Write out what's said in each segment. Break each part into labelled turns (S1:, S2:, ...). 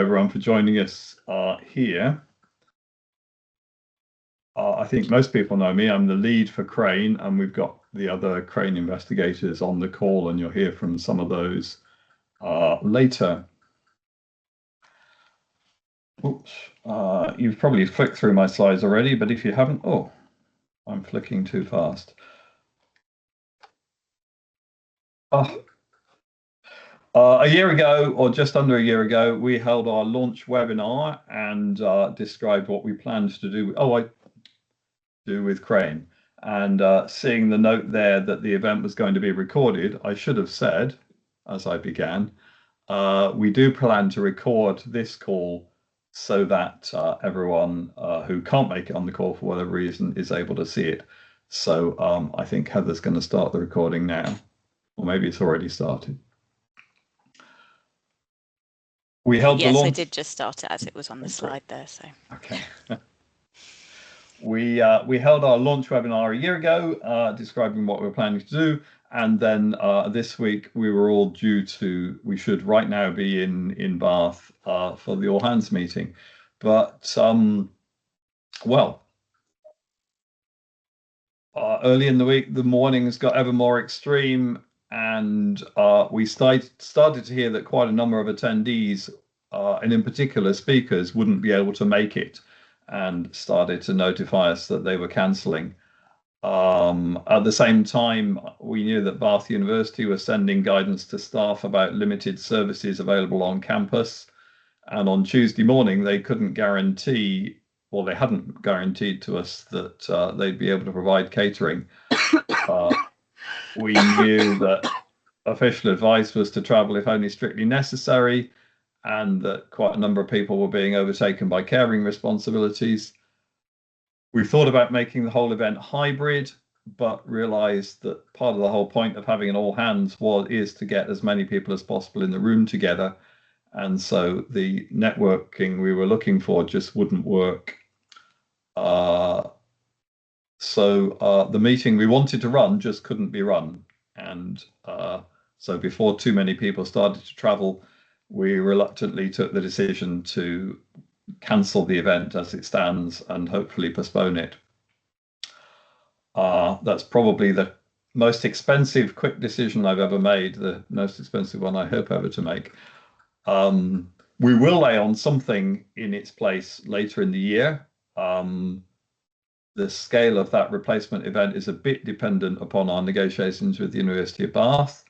S1: everyone for joining us here. I think most people know me. I'm the lead for Crane, and we've got the other Crane investigators on the call, and you'll hear from some of those later. Oops, you've probably flicked through my slides already, but if you haven't, oh, I'm flicking too fast. A year ago, or just under a year ago, we held our launch webinar and described what we planned to do. I do with Crane. And seeing the note there that the event was going to be recorded, I should have said, as I began, we do plan to record this call so that everyone who can't make it on the call for whatever reason is able to see it. So I think Heather's going to start the recording now, or maybe it's already started. We held the launch.
S2: Yes, I did just start it as it was on the slide there. So
S1: okay. We held our launch webinar a year ago, describing what we were planning to do, and then this week we were all due to. We should right now be in Bath for the all hands meeting, but early in the week the mornings got ever more extreme, and we started to hear that quite a number of attendees, and in particular speakers, wouldn't be able to make it, and started to notify us that they were cancelling. At the same time, we knew that Bath University was sending guidance to staff about limited services available on campus. And on Tuesday morning, they couldn't guarantee, well, they hadn't guaranteed to us that they'd be able to provide catering. We knew that official advice was to travel if only strictly necessary, and that quite a number of people were being overtaken by caring responsibilities. We thought about making the whole event hybrid, but realized that part of the whole point of having an all hands is to get as many people as possible in the room together. And so the networking we were looking for just wouldn't work. So the meeting we wanted to run just couldn't be run. And so before too many people started to travel, we reluctantly took the decision to cancel the event as it stands and hopefully postpone it. That's probably the most expensive quick decision I've ever made, the most expensive one I hope ever to make. We will lay on something in its place later in the year. The scale of that replacement event is a bit dependent upon our negotiations with the University of Bath.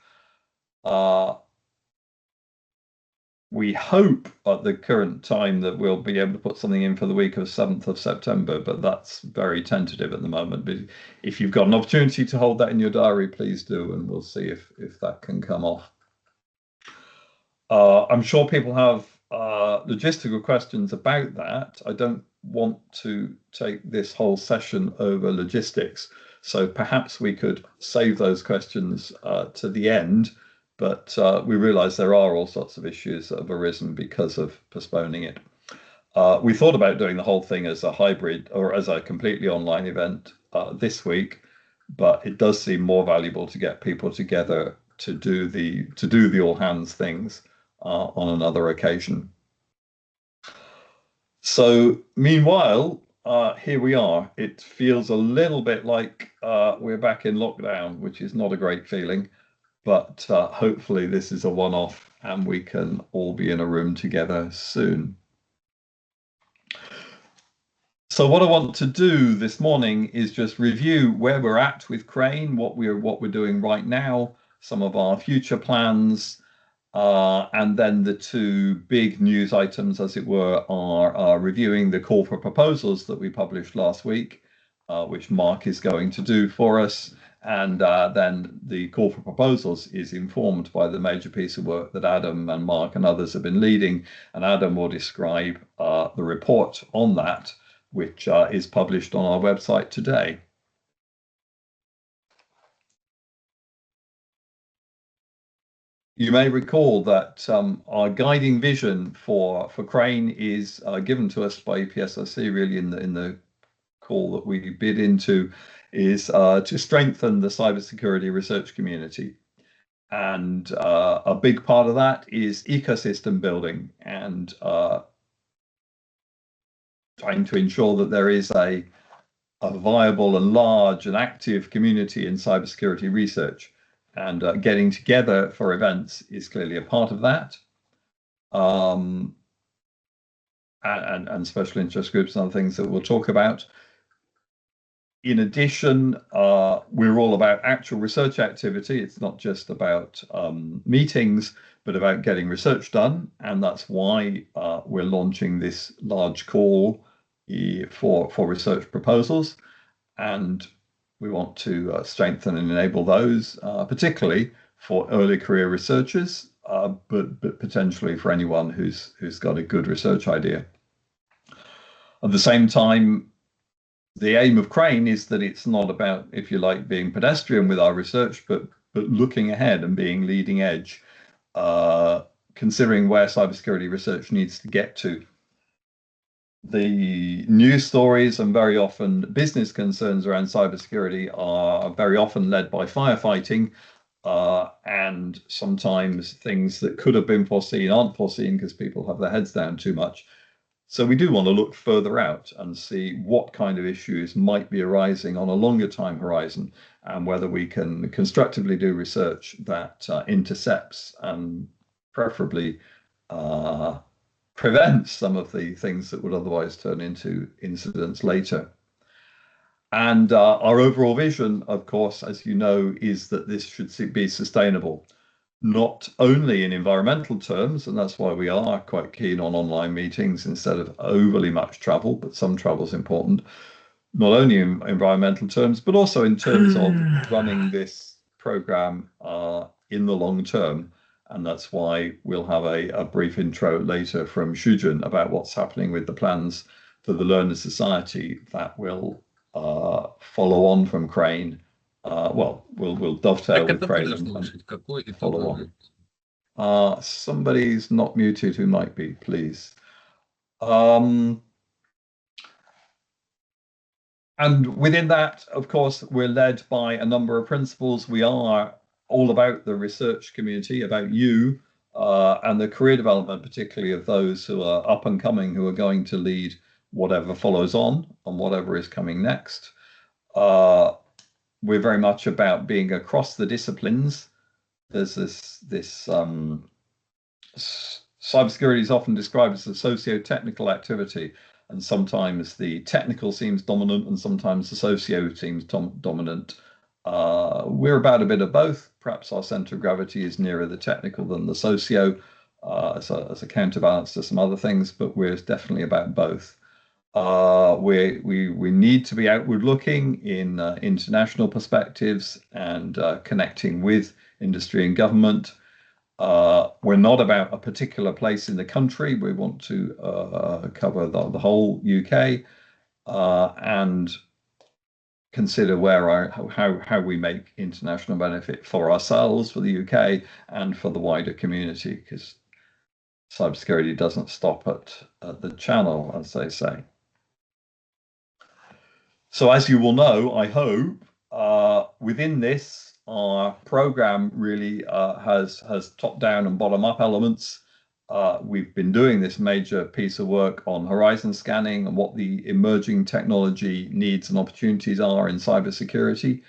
S1: We hope at the current time that we'll be able to put something in for the week of 7th of September, but that's very tentative at the moment. But if you've got an opportunity to hold that in your diary, please do, and we'll see if that can come off. I'm sure people have logistical questions about that. I don't want to take this whole session over logistics, so perhaps we could save those questions to the end. But we realize there are all sorts of issues that have arisen because of postponing it. We thought about doing the whole thing as a hybrid or as a completely online event this week, but it does seem more valuable to get people together to do the all hands things on another occasion. So meanwhile, here we are. It feels a little bit like we're back in lockdown, which is not a great feeling. But hopefully this is a one-off and we can all be in a room together soon. So what I want to do this morning is just review where we're at with Crane, what we're doing right now, some of our future plans, and then the two big news items, as it were, are reviewing the call for proposals that we published last week, which Mark is going to do for us. And then the call for proposals is informed by the major piece of work that Adam and Mark and others have been leading. And Adam will describe the report on that, which is published on our website today. You may recall that our guiding vision for Crane is given to us by EPSRC, really in the call that we bid into, is to strengthen the cybersecurity research community. And a big part of that is ecosystem building and trying to ensure that there is a viable and large and active community in cybersecurity research. And getting together for events is clearly a part of that. And special interest groups and other things that we'll talk about. In addition, we're all about actual research activity. It's not just about meetings, but about getting research done. And that's why we're launching this large call for research proposals. And we want to strengthen and enable those, particularly for early career researchers, but potentially for anyone who's got a good research idea. At the same time, the aim of Crane is that it's not about, if you like, being pedestrian with our research, but looking ahead and being leading edge, considering where cybersecurity research needs to get to. The news stories and very often business concerns around cybersecurity are very often led by firefighting, and sometimes things that could have been foreseen aren't foreseen because people have their heads down too much. So we do want to look further out and see what kind of issues might be arising on a longer time horizon, and whether we can constructively do research that intercepts and preferably prevents some of the things that would otherwise turn into incidents later. And our overall vision, of course, as you know, is that this should be sustainable, not only in environmental terms, and that's why we are quite keen on online meetings instead of overly much travel, but some travel is important, not only in environmental terms, but also in terms of running this program in the long term. And that's why we'll have a brief intro later from Shujun about what's happening with the plans for the Learner Society that will follow on from Crane. We'll dovetail with Crane and follow on. Somebody's not muted who might be, please. And within that, of course, we're led by a number of principles. We are all about the research community, about you, and the career development, particularly of those who are up and coming, who are going to lead whatever follows on and whatever is coming next. We're very much about being across the disciplines. There's this cybersecurity is often described as a socio-technical activity, and sometimes the technical seems dominant and sometimes the socio seems dominant. We're about a bit of both. Perhaps our center of gravity is nearer the technical than the socio, as a counterbalance to some other things, but we're definitely about both. We need to be outward looking in international perspectives and connecting with industry and government. We're not about a particular place in the country. We want to cover the whole UK and consider how we make international benefit for ourselves, for the UK, and for the wider community, because cybersecurity doesn't stop at the channel, as they say. So as you will know, I hope, within this, our program really has top-down and bottom-up elements. We've been doing this major piece of work on horizon scanning and what the emerging technology needs and opportunities are in cybersecurity.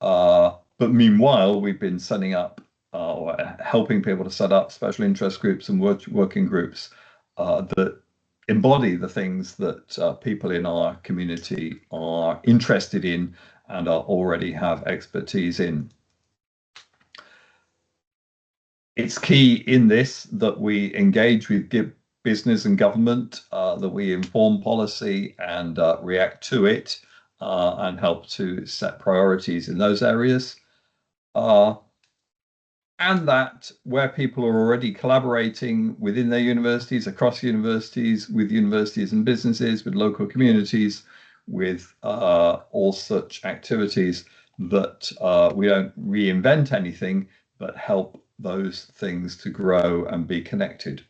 S1: But meanwhile, we've been setting up or helping people to set up special interest groups and working groups that embody the things that people in our community are interested in and already have expertise in. It's key in this that we engage with business and government, that we inform policy and react to it and help to set priorities in those areas. And that where people are already collaborating within their universities, across universities, with universities and businesses, with local communities, with all such activities, that we don't reinvent anything, but help those things to grow and be connected.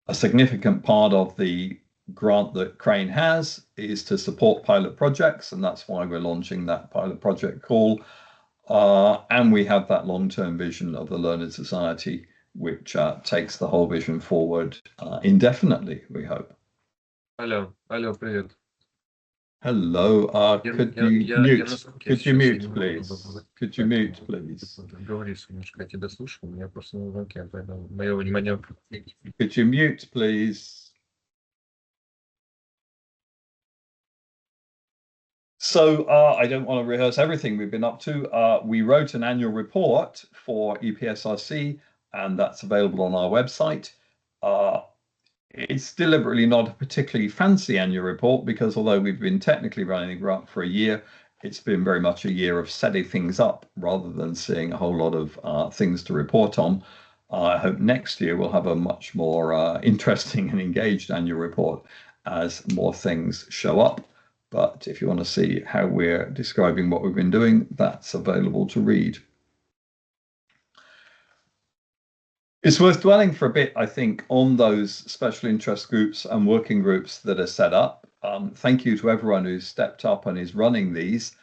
S1: A significant part of the grant that Crane has is to support pilot projects, and that's why we're launching that pilot project call. And we have that long-term vision of the Learned Society, which takes the whole vision forward indefinitely, we hope.
S3: Алло, привет.
S1: Hello, could you mute?
S3: насколько
S1: Could you
S3: сейчас
S1: mute,
S3: не могу
S1: please? Could you mute, please?
S3: Говоришь немножко, я тебя слушаю, у меня просто на звонке, поэтому мое внимание...
S1: Could you mute, please? So I don't want to rehearse everything we've been up to. We wrote an annual report for EPSRC, and that's available on our website. It's deliberately not a particularly fancy annual report because although we've been technically running for a year, it's been very much a year of setting things up rather than seeing a whole lot of things to report on. I hope next year we'll have a much more interesting and engaged annual report as more things show up. But if you want to see how we're describing what we've been doing, that's available to read. It's worth dwelling for a bit, I think, on those special interest groups and working groups that are set up. Thank you to everyone who's stepped up and is running these.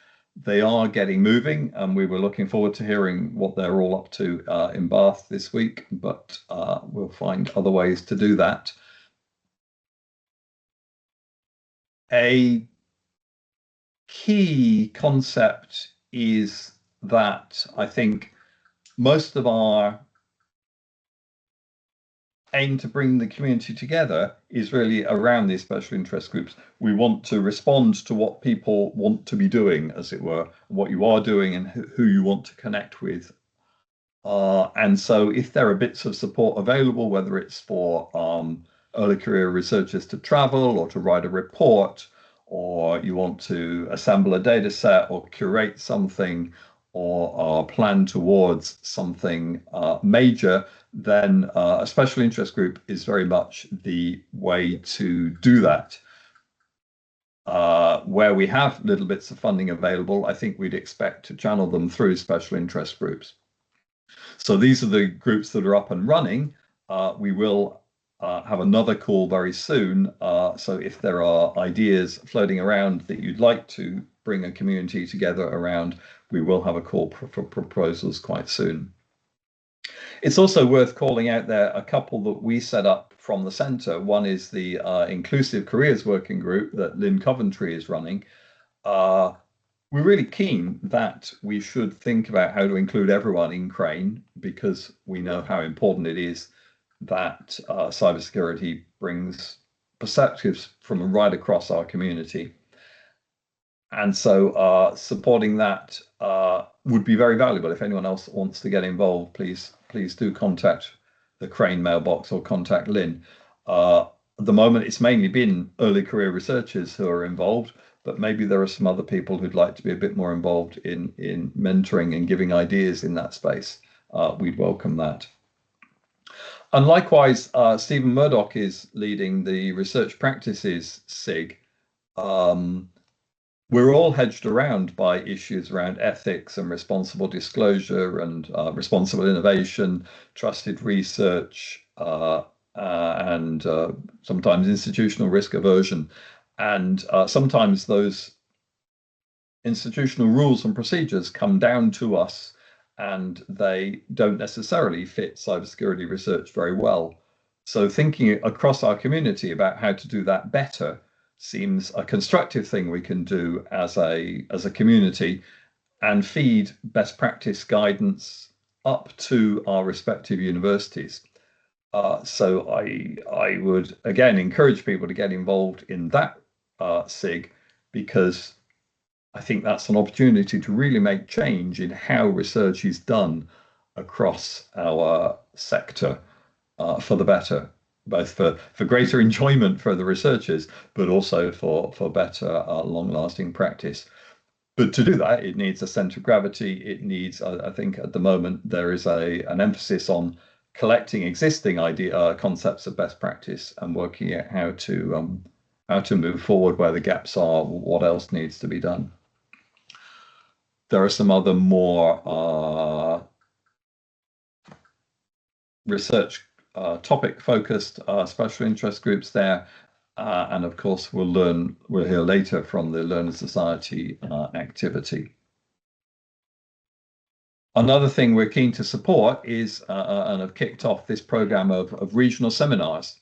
S1: They are getting moving, and we were looking forward to hearing what they're all up to in Bath this week, but we'll find other ways to do that. A key concept is that I think most of our aim to bring the community together is really around these special interest groups. We want to respond to what people want to be doing, as it were, what you are doing and who you want to connect with. And so if there are bits of support available, whether it's for early career researchers to travel or to write a report, or you want to assemble a data set or curate something or plan towards something major, then a special interest group is very much the way to do that. Where we have little bits of funding available, I think we'd expect to channel them through special interest groups. So these are the groups that are up and running. We will have another call very soon. So if there are ideas floating around that you'd like to bring a community together around, we will have a call for proposals quite soon. It's also worth calling out there a couple that we set up from the centre. One is the Inclusive Careers Working Group that Lynn Coventry is running. We're really keen that we should think about how to include everyone in Crane because we know how important it is that cybersecurity brings perspectives from right across our community. And so supporting that would be very valuable. If anyone else wants to get involved, please do contact the Crane mailbox or contact Lynn. At the moment, it's mainly been early career researchers who are involved, but maybe there are some other people who'd like to be a bit more involved in mentoring and giving ideas in that space. We'd welcome that. And likewise, Stephen Murdoch is leading the Research Practices SIG. We're all hedged around by issues around ethics and responsible disclosure and responsible innovation, trusted research, and sometimes institutional risk aversion. And sometimes those institutional rules and procedures come down to us and they don't necessarily fit cybersecurity research very well. So thinking across our community about how to do that better seems a constructive thing we can do as a community and feed best practice guidance up to our respective universities. So I would again encourage people to get involved in that SIG because I think that's an opportunity to really make change in how research is done across our sector for the better, both for greater enjoyment for the researchers, but also for better long-lasting practice. But to do that, it needs a center of gravity. It needs, I think at the moment, there is an emphasis on collecting existing concepts of best practice and working out how to move forward where the gaps are, what else needs to be done. There are some other more research topic focused special interest groups there. And of course, we'll hear later from the Learned Society activity. Another thing we're keen to support is, and have kicked off this program of regional seminars.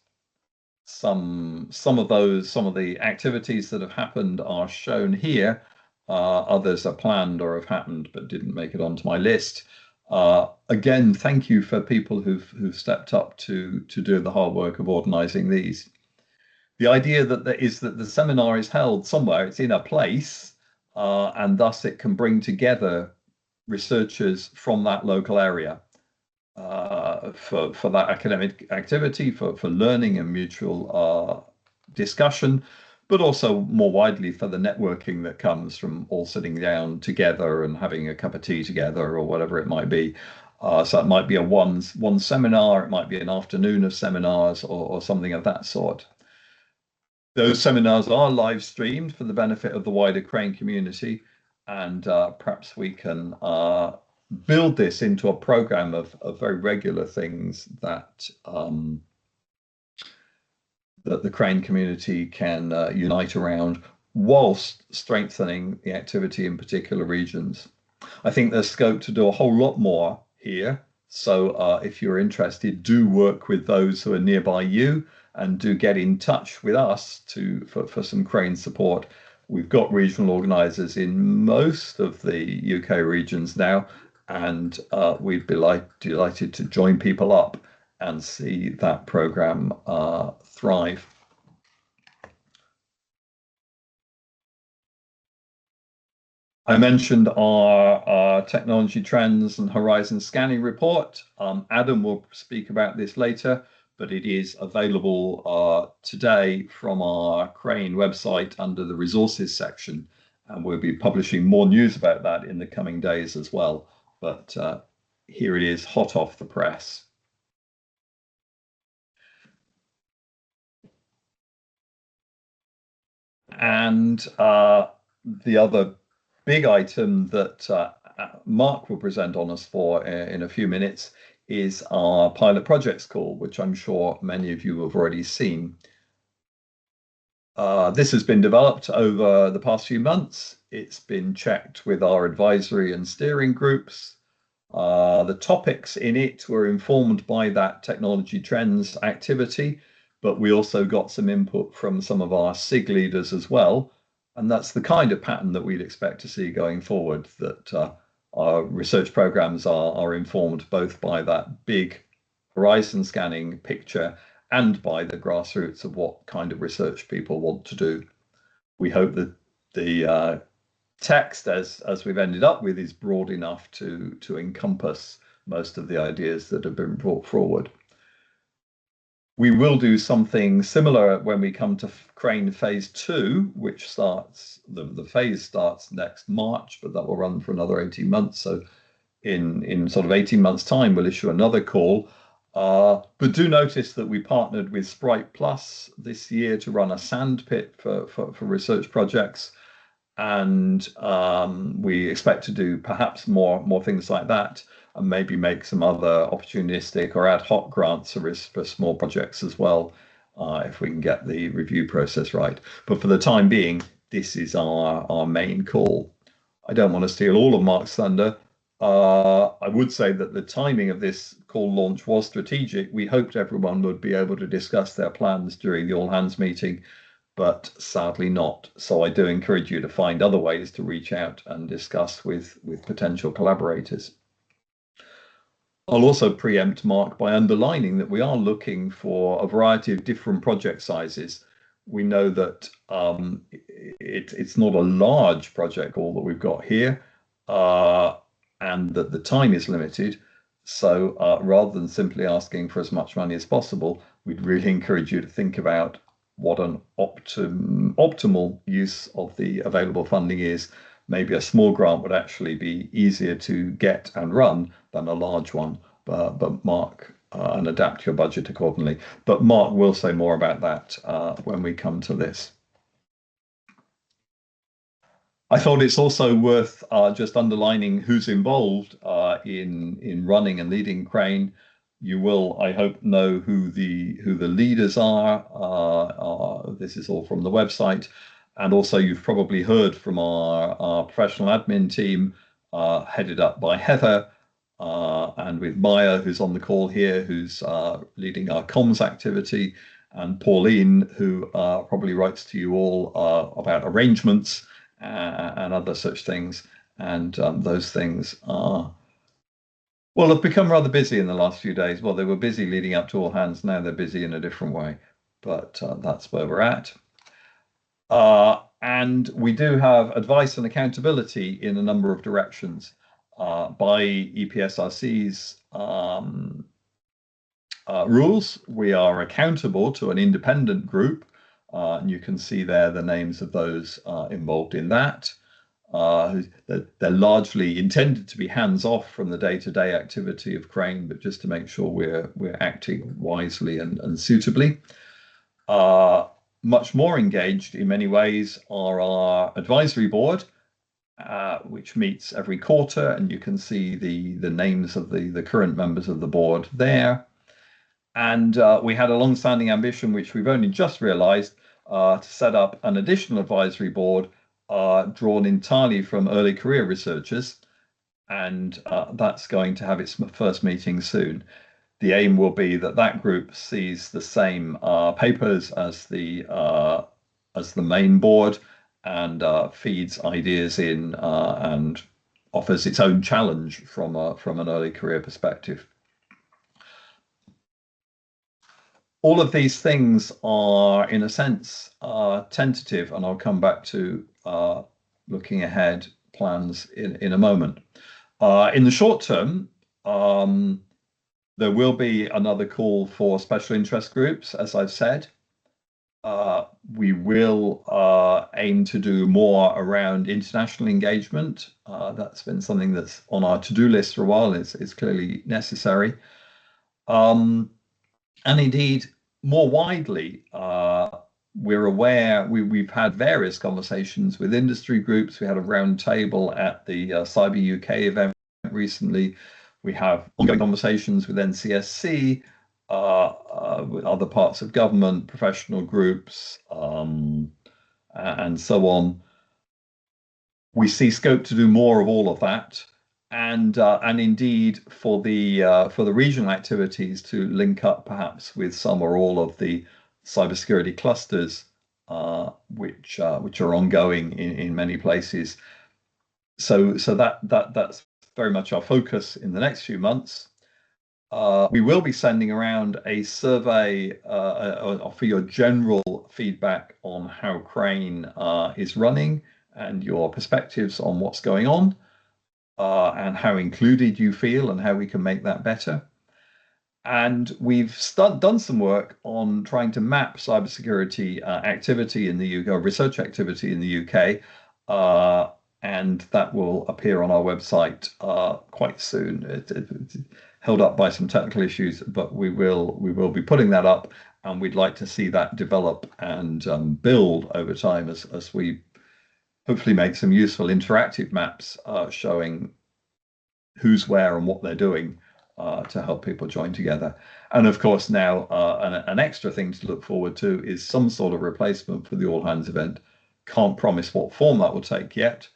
S1: Some of the activities that have happened are shown here. Others are planned or have happened but didn't make it onto my list. Again, thank you for people who've stepped up to do the hard work of organising these. The idea that the seminar is held somewhere, it's in a place, and thus it can bring together researchers from that local area for that academic activity, for learning and mutual discussion, but also more widely for the networking that comes from all sitting down together and having a cup of tea together or whatever it might be. So it might be a one seminar, it might be an afternoon of seminars or something of that sort. Those seminars are live streamed for the benefit of the wider Crane community, and perhaps we can build this into a program of very regular things that that the Crane community can unite around, whilst strengthening the activity in particular regions. I think there's scope to do a whole lot more here. So if you're interested, do work with those who are nearby you, and do get in touch with us for some Crane support. We've got regional organisers in most of the UK regions now, and we'd be delighted to join people up and see that programme thrive. I mentioned our technology trends and horizon scanning report. Adam will speak about this later, but it is available today from our Crane website under the resources section, and we'll be publishing more news about that in the coming days as well. But here it is, hot off the press. And the other big item that Mark will present on us for in a few minutes is our pilot projects call, which I'm sure many of you have already seen. This has been developed over the past few months. It's been checked with our advisory and steering groups. The topics in it were informed by that technology trends activity, but we also got some input from some of our SIG leaders as well. And that's the kind of pattern that we'd expect to see going forward, that our research programs are informed both by that big horizon scanning picture and by the grassroots of what kind of research people want to do. We hope that the text, as we've ended up with, is broad enough to encompass most of the ideas that have been brought forward. We will do something similar when we come to Crane Phase 2, which starts, the phase starts next March, but that will run for another 18 months. So in sort of 18 months' time, we'll issue another call. But do notice that we partnered with Sprite Plus this year to run a sandpit for research projects. And we expect to do perhaps more things like that, and maybe make some other opportunistic or ad hoc grants for small projects as well, if we can get the review process right. But for the time being, this is our main call. I don't want to steal all of Mark's thunder. I would say that the timing of this call launch was strategic. We hoped everyone would be able to discuss their plans during the all hands meeting, but sadly not. So I do encourage you to find other ways to reach out and discuss with potential collaborators. I'll also preempt Mark by underlining that we are looking for a variety of different project sizes. We know that it's not a large project, all that we've got here, and that the time is limited. So rather than simply asking for as much money as possible, we'd really encourage you to think about what an optimal use of the available funding is. Maybe a small grant would actually be easier to get and run than a large one, but Mark, and adapt your budget accordingly. But Mark will say more about that when we come to this. I thought it's also worth just underlining who's involved in running and leading Crane. You will, I hope, know who the leaders are. This is all from the website, and also you've probably heard from our professional admin team, headed up by Heather, and with Maya, who's on the call here, who's leading our comms activity, and Pauline, who probably writes to you all about arrangements and other such things. And those things are, well, have become rather busy in the last few days. Well, they were busy leading up to all hands. Now they're busy in a different way, but that's where we're at. And we do have advice and accountability in a number of directions by EPSRC's rules. We are accountable to an independent group, and you can see there the names of those involved in that. They're largely intended to be hands-off from the day-to-day activity of Crane, but just to make sure we're acting wisely and suitably. Much more engaged in many ways are our advisory board, which meets every quarter, and you can see the names of the current members of the board there. And we had a long-standing ambition, which we've only just realized, to set up an additional advisory board drawn entirely from early career researchers, and that's going to have its first meeting soon. The aim will be that that group sees the same papers as the main board, and feeds ideas in and offers its own challenge from an early career perspective. All of these things are, in a sense, tentative, and I'll come back to looking ahead plans in a moment. In the short term, there will be another call for special interest groups, as I've said. We will aim to do more around international engagement. That's been something that's on our to-do list for a while. It's clearly necessary. And indeed, more widely, we're aware, we've had various conversations with industry groups. We had a round table at the Cyber UK event recently. We have ongoing conversations with NCSC, with other parts of government, professional groups, and so on. We see scope to do more of all of that, and indeed for the regional activities to link up perhaps with some or all of the cybersecurity clusters, which are ongoing in many places. So that's very much our focus in the next few months. We will be sending around a survey for your general feedback on how Crane is running and your perspectives on what's going on, and how included you feel and how we can make that better. And we've done some work on trying to map cybersecurity activity in the UK, research activity in the UK, and that will appear on our website quite soon. It's held up by some technical issues, but we will be putting that up, and we'd like to see that develop and build over time as we hopefully make some useful interactive maps showing who's where and what they're doing to help people join together. And of course, now an extra thing to look forward to is some sort of replacement for the All Hands event. Can't promise what form that will take yet,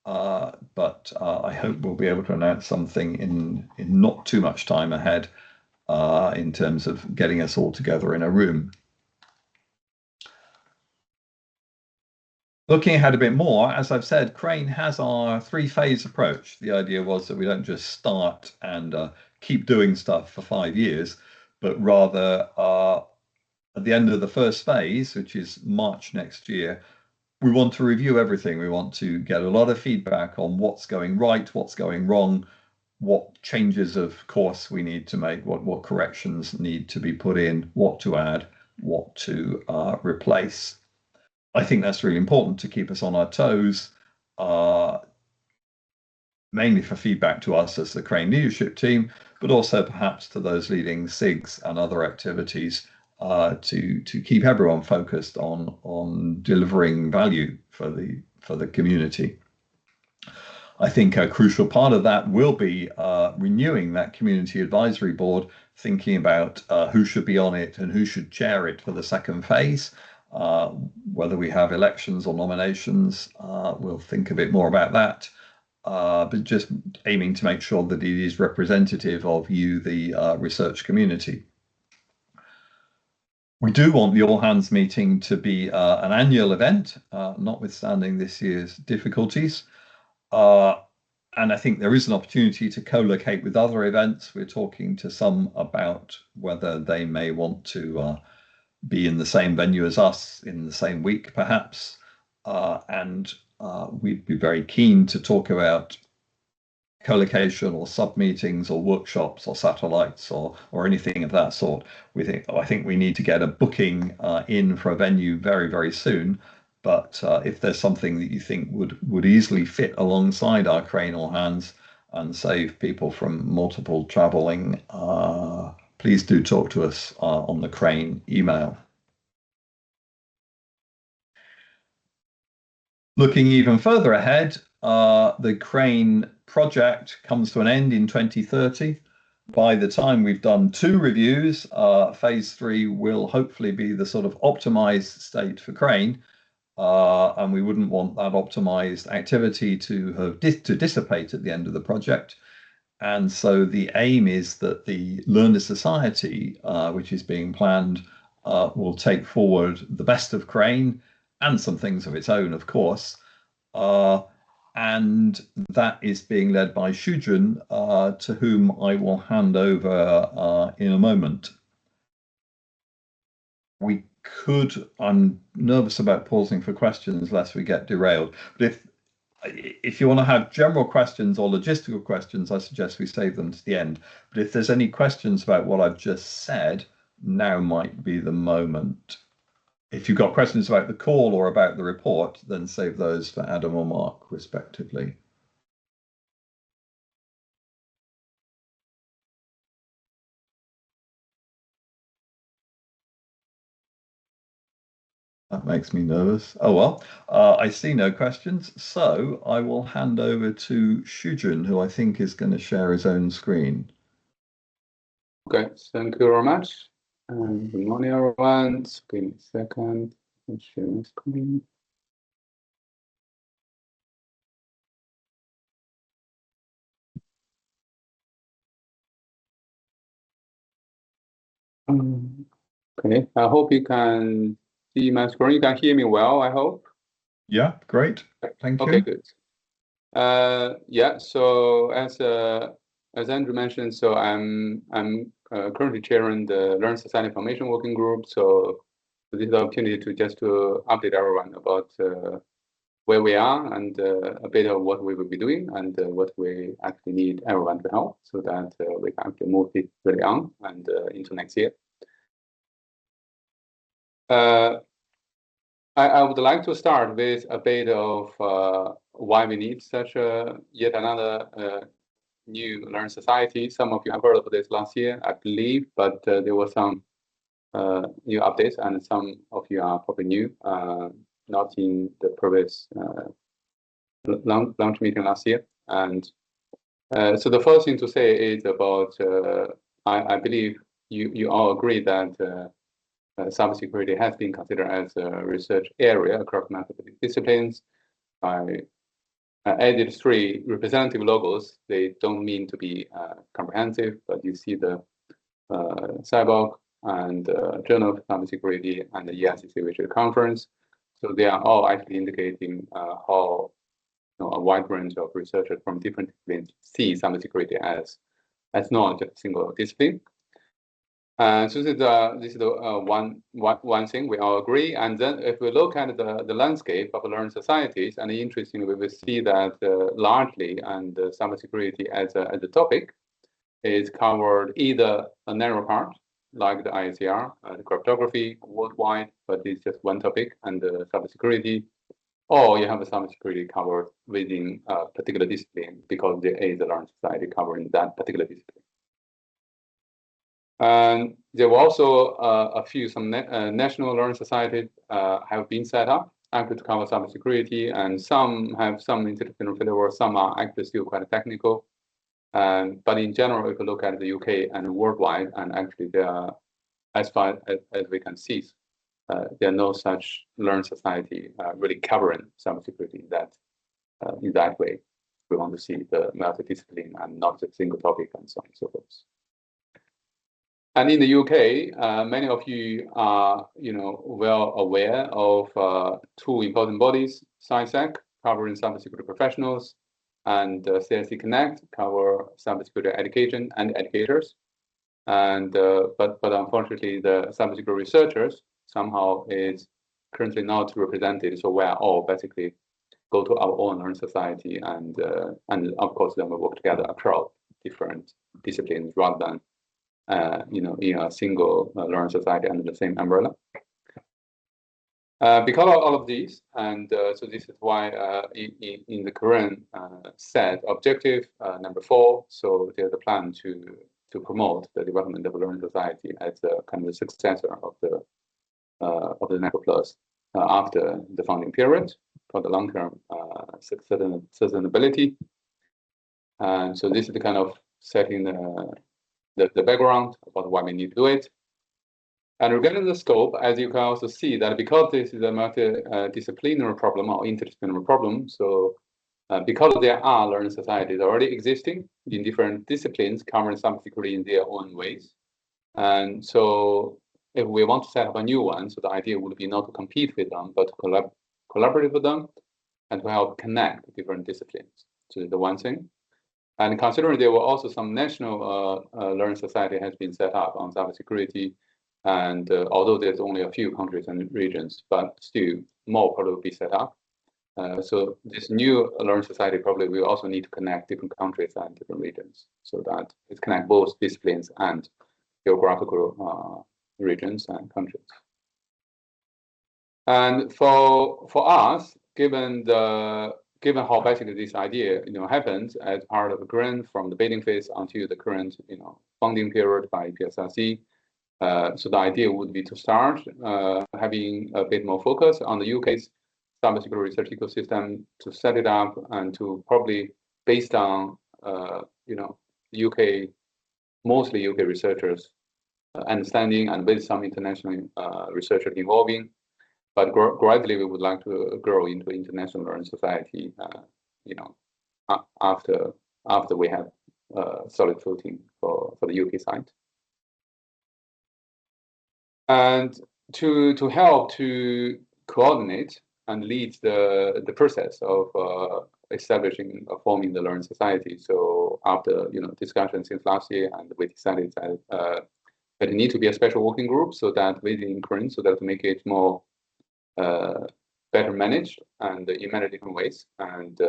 S1: but I hope we'll be able to announce something in not too much time ahead in terms of getting us all together in a room. Looking ahead a bit more, as I've said, Crane has our three-phase approach. The idea was that we don't just start and keep doing stuff for 5 years, but rather at the end of the first phase, which is March next year, we want to review everything. We want to get a lot of feedback on what's going right, what's going wrong, what changes of course we need to make, what corrections need to be put in, what to add, what to replace. I think that's really important to keep us on our toes, mainly for feedback to us as the Crane leadership team, but also perhaps to those leading SIGs and other activities to keep everyone focused on delivering value for the community. I think a crucial part of that will be renewing that community advisory board, thinking about who should be on it and who should chair it for the second phase. Whether we have elections or nominations, we'll think a bit more about that. but just aiming to make sure that it is representative of you, the research community. We do want the all hands meeting to be an annual event, notwithstanding this year's difficulties. And I think there is an opportunity to co-locate with other events. We're talking to some about whether they may want to be in the same venue as us in the same week, perhaps. And we'd be very keen to talk about co-location or sub-meetings or workshops or satellites or anything of that sort. I think we need to get a booking in for a venue very, very soon. But if there's something that you think would easily fit alongside our crane all hands and save people from multiple traveling, please do talk to us on the crane email. Looking even further ahead, the crane project comes to an end in 2030. By the time we've done 2 reviews, phase 3 will hopefully be the sort of optimized state for crane. And we wouldn't want that optimized activity to dissipate at the end of the project. And so the aim is that the Learner Society, which is being planned, will take forward the best of crane and some things of its own, of course. And that is being led by Shujun, to whom I will hand over in a moment. I'm nervous about pausing for questions lest we get derailed. But if you want to have general questions or logistical questions, I suggest we save them to the end. But if there's any questions about what I've just said, now might be the moment. If you've got questions about the call or about the report, then save those for Adam or Mark, respectively. That makes me nervous. Oh, well, I see no questions. So I will hand over to Shujun, who I think is going to share his own screen.
S4: Okay, thank you very much. Good morning, everyone. Just give me a second. I'll share my screen. Okay, I hope you can see my screen. You can hear me well, I hope.
S1: Yeah, great. Thank you.
S4: Okay, good. Yeah, so as Andrew mentioned, so I'm currently chairing the Learn Society Formation Working Group. So this is the opportunity to update everyone about where we are and a bit of what we will be doing and what we actually need everyone to help so that we can actually move it really on and into next year. I would like to start with a bit of why we need such yet another new Learn Society. Some of you have heard of this last year, I believe, but there were some new updates, and some of you are probably new, not in the previous launch meeting last year. And so the first thing to say is about, I believe you all agree that cybersecurity has been considered as a research area across multiple disciplines. I added 3 representative logos. They don't mean to be comprehensive, but you see the Cyborg and Journal of Cybersecurity and the EICC Virtual Conference. So they are all actually indicating how a wide range of researchers from different disciplines see cybersecurity as not just a single discipline. So this is the one thing we all agree. And then if we look at the landscape of learned societies, and interestingly, we will see that largely and cybersecurity as a topic is covered either a narrow part, like the ISCR, the cryptography worldwide, but it's just one topic, and the cybersecurity, or you have a cybersecurity covered within a particular discipline because there is a learned society covering that particular discipline. And there were also some national learning societies have been set up actually to cover cybersecurity, and some have some interdisciplinary flavor, some are actually still quite technical. But in general, if you look at the UK and worldwide, and actually there are, as far as we can see, there are no such learned society really covering cybersecurity in that way. we want to see the multidiscipline and not the single topic and so on and so forth. And in the UK, many of you are, well aware of two important bodies: SciSec, covering cybersecurity professionals, and CSC Connect, cover cybersecurity education and educators. And but unfortunately, the cybersecurity researchers somehow is currently not represented. So we're all basically go to our own learning society, and of course then we work together across different disciplines rather than in a single learning society under the same umbrella. Because of all of these, and so this is why in the current set objective number 4, so there's a plan to promote the development of a learning society as a kind of a successor of the NACO Plus after the founding period for the long-term sustainability. And so this is the kind of setting the background about why we need to do it. And regarding the scope, as you can also see that because this is a multidisciplinary problem or interdisciplinary problem, so because there are learning societies already existing in different disciplines covering cybersecurity in their own ways. And so if we want to set up a new one, so the idea would be not to compete with them, but to collaborate with them and to help connect different disciplines. So the one thing. And considering there were also some national learning society has been set up on cybersecurity, and although there's only a few countries and regions, but still more probably will be set up. So this new learning society probably will also need to connect different countries and different regions, so that it connect both disciplines and geographical regions and countries. And for us, given how basically this idea happens as part of a grant from the bidding phase until the current funding period by PSRC. So the idea would be to start having a bit more focus on the UK's cybersecurity research ecosystem, to set it up and to probably based on mostly UK researchers understanding and with some international researchers involving. But gradually we would like to grow into international learning society, after we have solid footing for the UK side. And to help to coordinate and lead the process of forming the learning society. So after discussion since last year, and we decided that it need to be a special working group, so that within current, so that to make it more better managed and in many different ways. And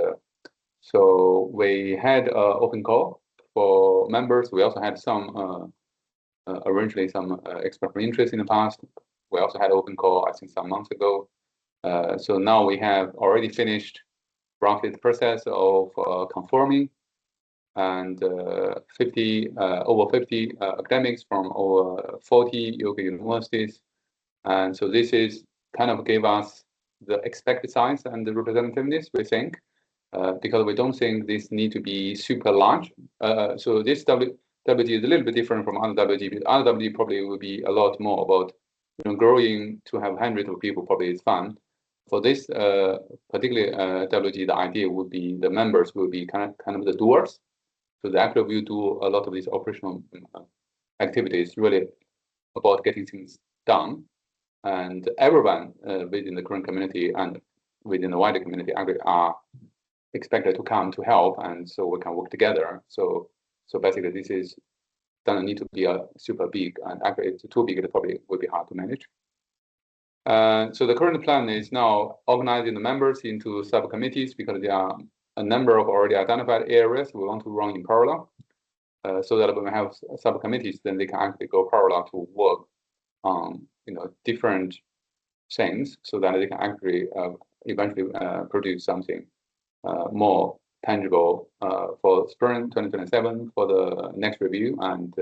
S4: so we had an open call for members. We also had some originally some expressed interest in the past. We also had open call, I think, some months ago. So now we have already finished roughly the process of conforming, and over 50 academics from over 40 UK universities. And so this is kind of gave us the expected size and the representativeness, we think, because we don't think this need to be super large. So this WG is a little bit different from other WG. Other WG probably will be a lot more about growing to have hundreds of people probably is fun. For this particular WG, the idea would be the members will be kind of the doers. So the actor will do a lot of these operational activities, really about getting things done. And everyone within the current community and within the wider community actually are expected to come to help, and so we can work together. So basically, this is doesn't need to be a super big, and actually, it's too big, it probably would be hard to manage. So the current plan is now organizing the members into subcommittees, because there are a number of already identified areas we want to run in parallel, so that when we have subcommittees, then they can actually go parallel to work on different things, so that they can actually eventually produce something more tangible for spring 2027 for the next review, and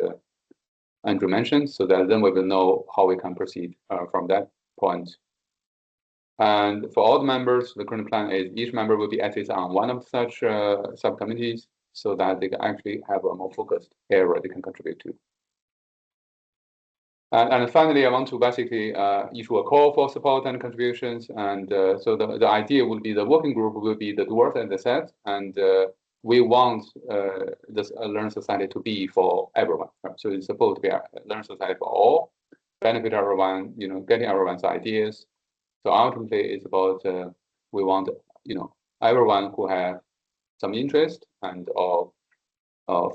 S4: Andrew mentioned, so that then we will know how we can proceed from that point. And for all the members, the current plan is each member will be active on one of such subcommittees, so that they can actually have a more focused area they can contribute to. And finally, I want to basically issue a call for support and contributions. And so the idea would be the working group will be the doers, as I said, and we want this learning society to be for everyone. Right? So it's supposed to be a learning society for all, benefit everyone, getting everyone's ideas. So ultimately, it's about we want everyone who have some interest and or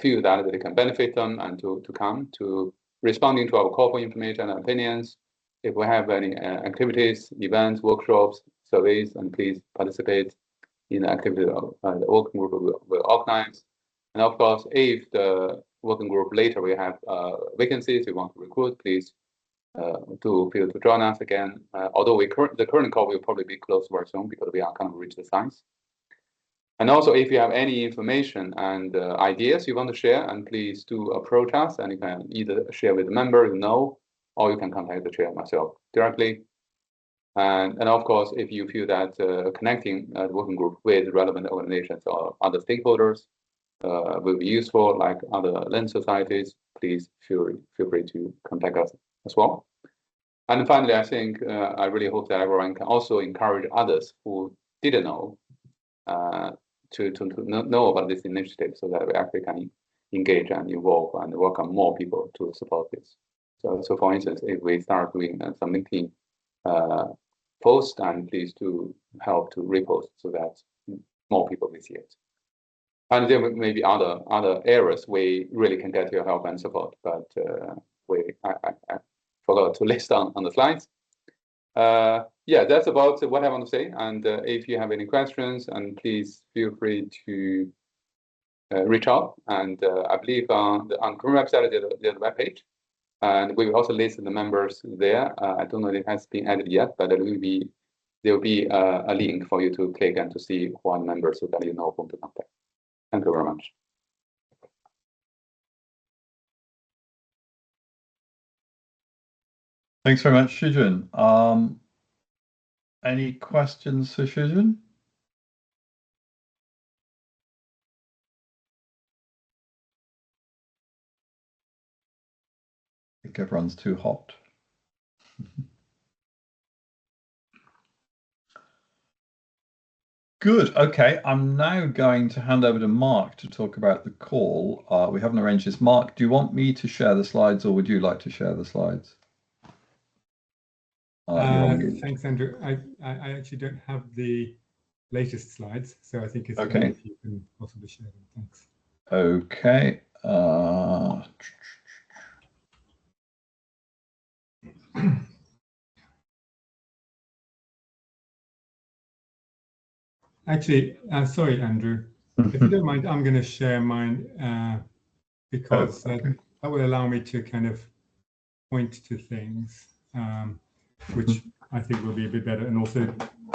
S4: feel that they can benefit them and to come to responding to our call for information and opinions. If we have any activities, events, workshops, surveys, and please participate in the activity the working group will organize. And of course, if the working group later we have vacancies we want to recruit, please do feel to join us again. Although the current call will probably be closed very soon because we are kind of reached the size. And also, if you have any information and ideas you want to share, and please do approach us, and you can either share with the member you know, or you can contact the chair myself directly. And of course, if you feel that connecting the working group with relevant organizations or other stakeholders will be useful, like other learning societies, please feel free to contact us as well. And finally, I think I really hope that everyone can also encourage others who didn't know to know about this initiative, so that we actually can engage and involve and welcome more people to support this. So for instance, if we start doing some LinkedIn post, and please do help to repost so that more people will see it. And there may be other areas we really can get your help and support, but I forgot to list on the slides. Yeah, that's about what I want to say. And if you have any questions, and please feel free to reach out. And I believe on the current website there's a web page, and we will also list the members there. I don't know if it has been added yet, but there will be a link for you to click and to see who are the members, so that you know whom to contact. Thank you very much.
S1: Thanks very much, Shujun. Any questions for Shujun? I think everyone's too hot. Good. Okay, I'm now going to hand over to Mark to talk about the call. We haven't arranged this. Mark, do you want me to share the slides, or would you like to share the slides?
S5: Thanks, Andrew. I actually don't have the latest slides, so I think it's okay if you can possibly share them. Thanks.
S1: Okay.
S5: Actually, sorry, Andrew. If you don't mind, I'm going to share mine because that will allow me to kind of point to things, which I think will be a bit better, and also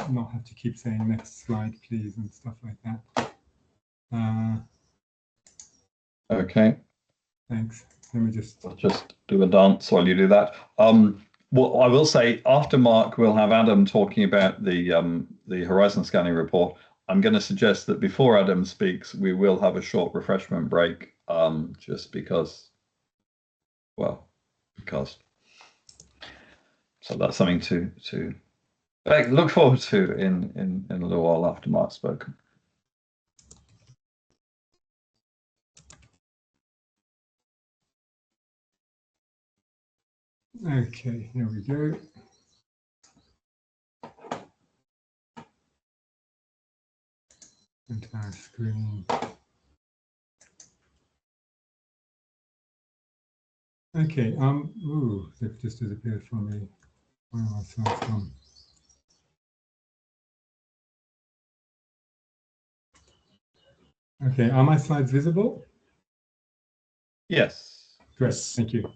S5: not have to keep saying next slide, please, and stuff like that.
S1: Okay.
S5: Thanks. Let me just
S1: do a dance while you do that. Well, I will say after Mark, we'll have Adam talking about the horizon scanning report. I'm going to suggest that before Adam speaks, we will have a short refreshment break, just because, well, because. So that's something to look forward to in a little while after Mark's spoken.
S5: Okay, here we go. Entire screen. Okay, ooh, they've just disappeared from me. Where are my slides gone? Okay, are my slides visible?
S1: Yes.
S5: Great, thank you.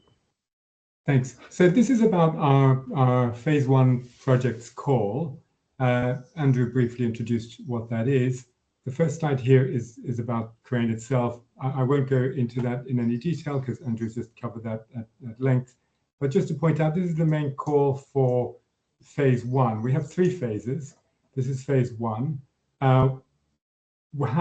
S5: Thanks. So this is about our phase 1 projects call. Andrew briefly introduced what that is. The first slide here is about Crane itself. I won't go into that in any detail because Andrew's just covered that at length. But just to point out, this is the main call for phase 1. We have 3 phases. This is phase 1. How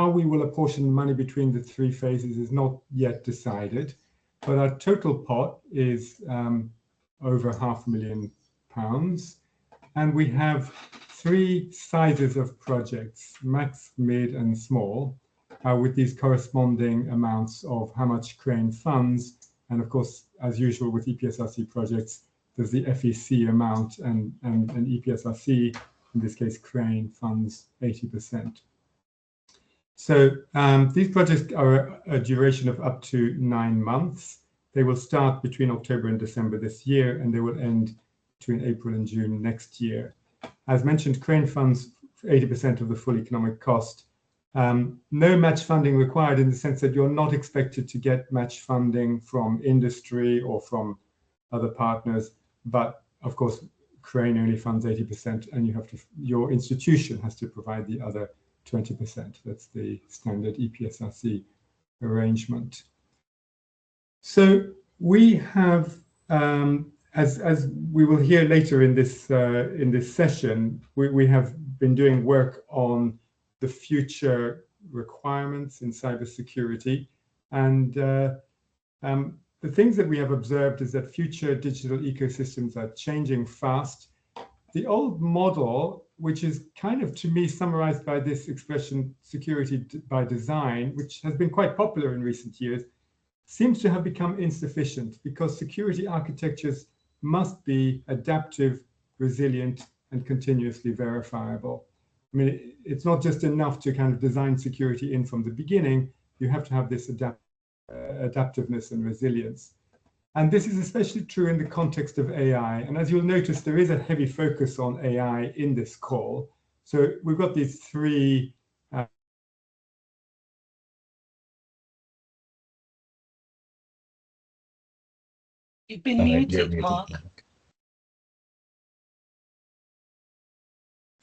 S5: we will apportion money between the 3 phases is not yet decided, but our total pot is over £500,000. And we have 3 sizes of projects, max, mid, and small. with these corresponding amounts of how much Crane funds. And of course, as usual with EPSRC projects, there's the FEC amount and EPSRC, in this case, Crane funds 80%. So these projects are a duration of up to 9 months. They will start between October and December this year, and they will end between April and June next year. As mentioned, Crane funds 80% of the full economic cost. No match funding required, in the sense that you're not expected to get match funding from industry or from other partners, but of course, Crane only funds 80%, and your institution has to provide the other 20%. That's the standard EPSRC arrangement. So we have, as we will hear later in this session, we have been doing work on the future requirements in cybersecurity, and the things that we have observed is that future digital ecosystems are changing fast. The old model, which is kind of, to me, summarized by this expression, security by design, which has been quite popular in recent years, seems to have become insufficient, because security architectures must be adaptive, resilient, and continuously verifiable. I mean, it's not just enough to kind of design security in from the beginning. You have to have this adaptiveness and resilience. And this is especially true in the context of AI. And as you'll notice, there is a heavy focus on AI in this call. So we've got these three
S6: You've been muted, Mark.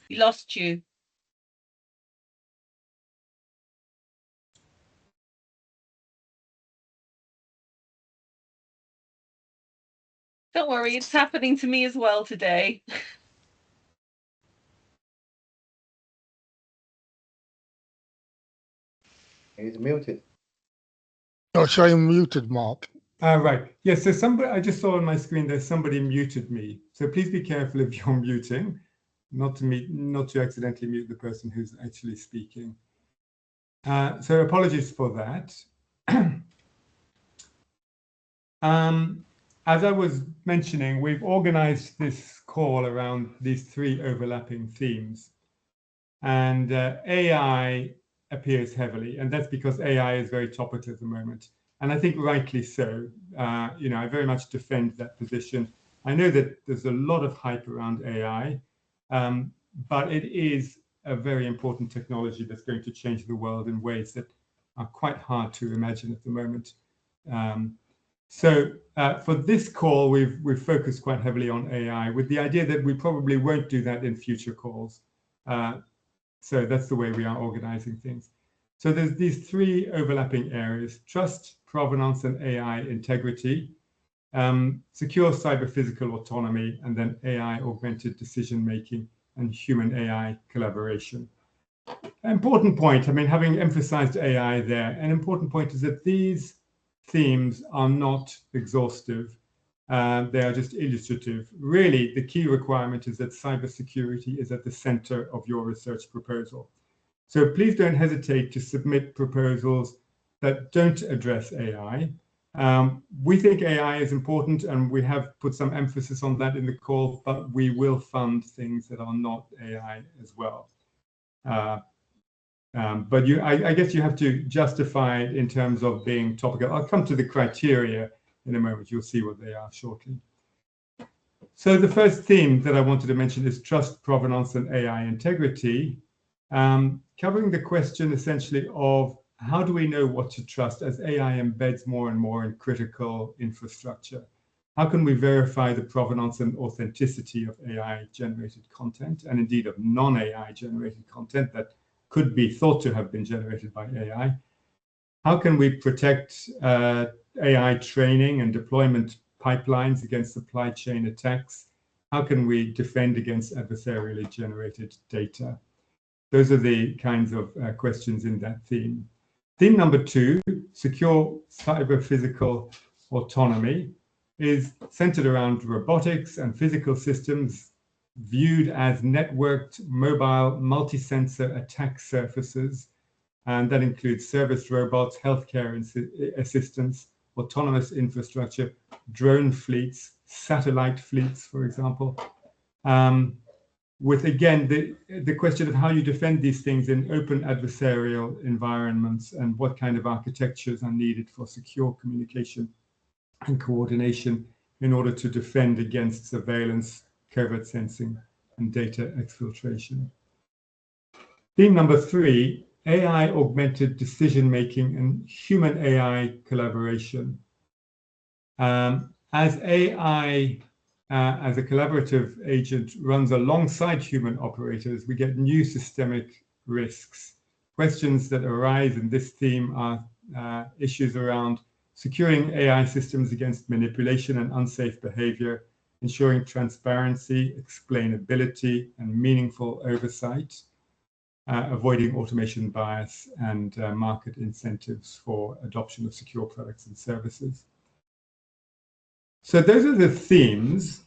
S6: We lost you. Don't worry, it's happening to me as well today.
S3: He's muted.
S7: Oh, so I'm muted, Mark.
S5: Right. Yes. So somebody, I just saw on my screen that somebody muted me. So please be careful if you're muting, not to accidentally mute the person who's actually speaking. So apologies for that. As I was mentioning, we've organized this call around these three overlapping themes, and AI appears heavily, and that's because AI is very topical at the moment. And I think rightly so. I very much defend that position. I know that there's a lot of hype around AI, but it is a very important technology that's going to change the world in ways that are quite hard to imagine at the moment. So for this call, we've focused quite heavily on AI, with the idea that we probably won't do that in future calls. So that's the way we are organizing things. So there's these three overlapping areas: trust, provenance, and AI integrity, secure cyber-physical autonomy, and then AI-augmented decision-making and human-AI collaboration. An important point, I mean, having emphasized AI there, an important point is that these themes are not exhaustive. They are just illustrative. Really, the key requirement is that cybersecurity is at the center of your research proposal. So please don't hesitate to submit proposals that don't address AI. We think AI is important, and we have put some emphasis on that in the call, but we will fund things that are not AI as well. But I guess you have to justify it in terms of being topical. I'll come to the criteria in a moment. You'll see what they are shortly. So the first theme that I wanted to mention is trust, provenance, and AI integrity, covering the question essentially of how do we know what to trust as AI embeds more and more in critical infrastructure? How can we verify the provenance and authenticity of AI-generated content, and indeed of non-AI generated content that could be thought to have been generated by AI? How can we protect AI training and deployment pipelines against supply chain attacks? How can we defend against adversarially generated data? Those are the kinds of questions in that theme. Theme number 2, secure cyber-physical autonomy, is centered around robotics and physical systems viewed as networked, mobile, multi-sensor attack surfaces And that includes service robots, healthcare assistance, autonomous infrastructure, drone fleets, satellite fleets, for example. With, again, the question of how you defend these things in open adversarial environments and what kind of architectures are needed for secure communication and coordination in order to defend against surveillance, covert sensing, and data exfiltration. Theme number 3, AI augmented decision-making and human AI collaboration. As AI as a collaborative agent runs alongside human operators, we get new systemic risks. Questions that arise in this theme are issues around securing AI systems against manipulation and unsafe behavior, ensuring transparency, explainability, and meaningful oversight, avoiding automation bias and market incentives for adoption of secure products and services. So those are the themes.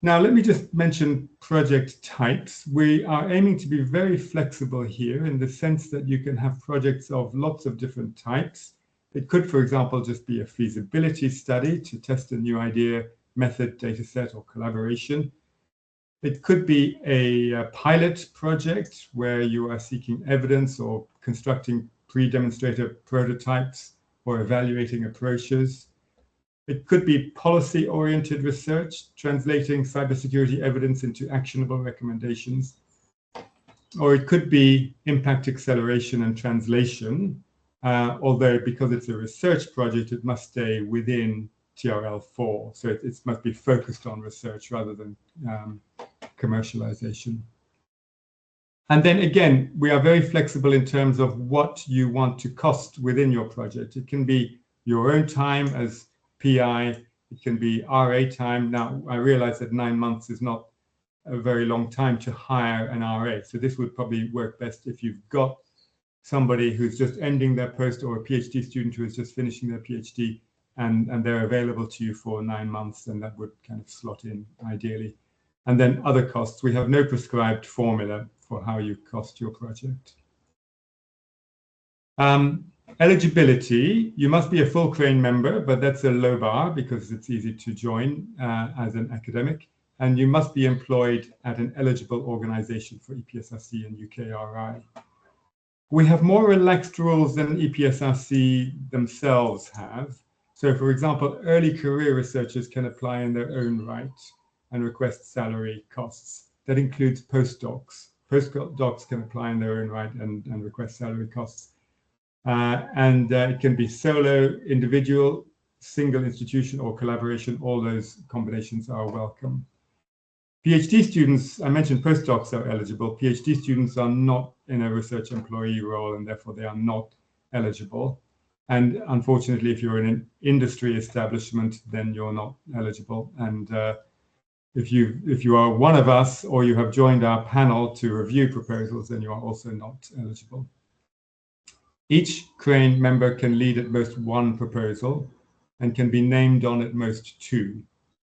S5: Now, let me just mention project types. We are aiming to be very flexible here in the sense that you can have projects of lots of different types. It could, for example, just be a feasibility study to test a new idea, method, data set, or collaboration. It could be a pilot project where you are seeking evidence or constructing pre-demonstrator prototypes or evaluating approaches. It could be policy-oriented research, translating cybersecurity evidence into actionable recommendations. Or it could be impact acceleration and translation, although because it's a research project, it must stay within TRL4. So it must be focused on research rather than commercialization. And then again, we are very flexible in terms of what you want to cost within your project. It can be your own time as PI, it can be RA time. Now, I realize that 9 months is not a very long time to hire an RA. So this would probably work best if you've got somebody who's just ending their post or a PhD student who is just finishing their PhD and they're available to you for 9 months, and that would kind of slot in ideally. And then other costs. We have no prescribed formula for how you cost your project. Eligibility, you must be a full Crane member, but that's a low bar because it's easy to join as an academic. And you must be employed at an eligible organization for EPSRC and UKRI. We have more relaxed rules than EPSRC themselves have. So, for example, early career researchers can apply in their own right and request salary costs. That includes postdocs. Postdocs can apply in their own right and request salary costs. It can be solo, individual, single institution, or collaboration. All those combinations are welcome. PhD students, I mentioned postdocs are eligible. PhD students are not in a research employee role, and therefore they are not eligible. And unfortunately, if you're in an industry establishment, then you're not eligible. And if you are one of us or you have joined our panel to review proposals, then you are also not eligible. Each Crane member can lead at most 1 proposal and can be named on at most 2.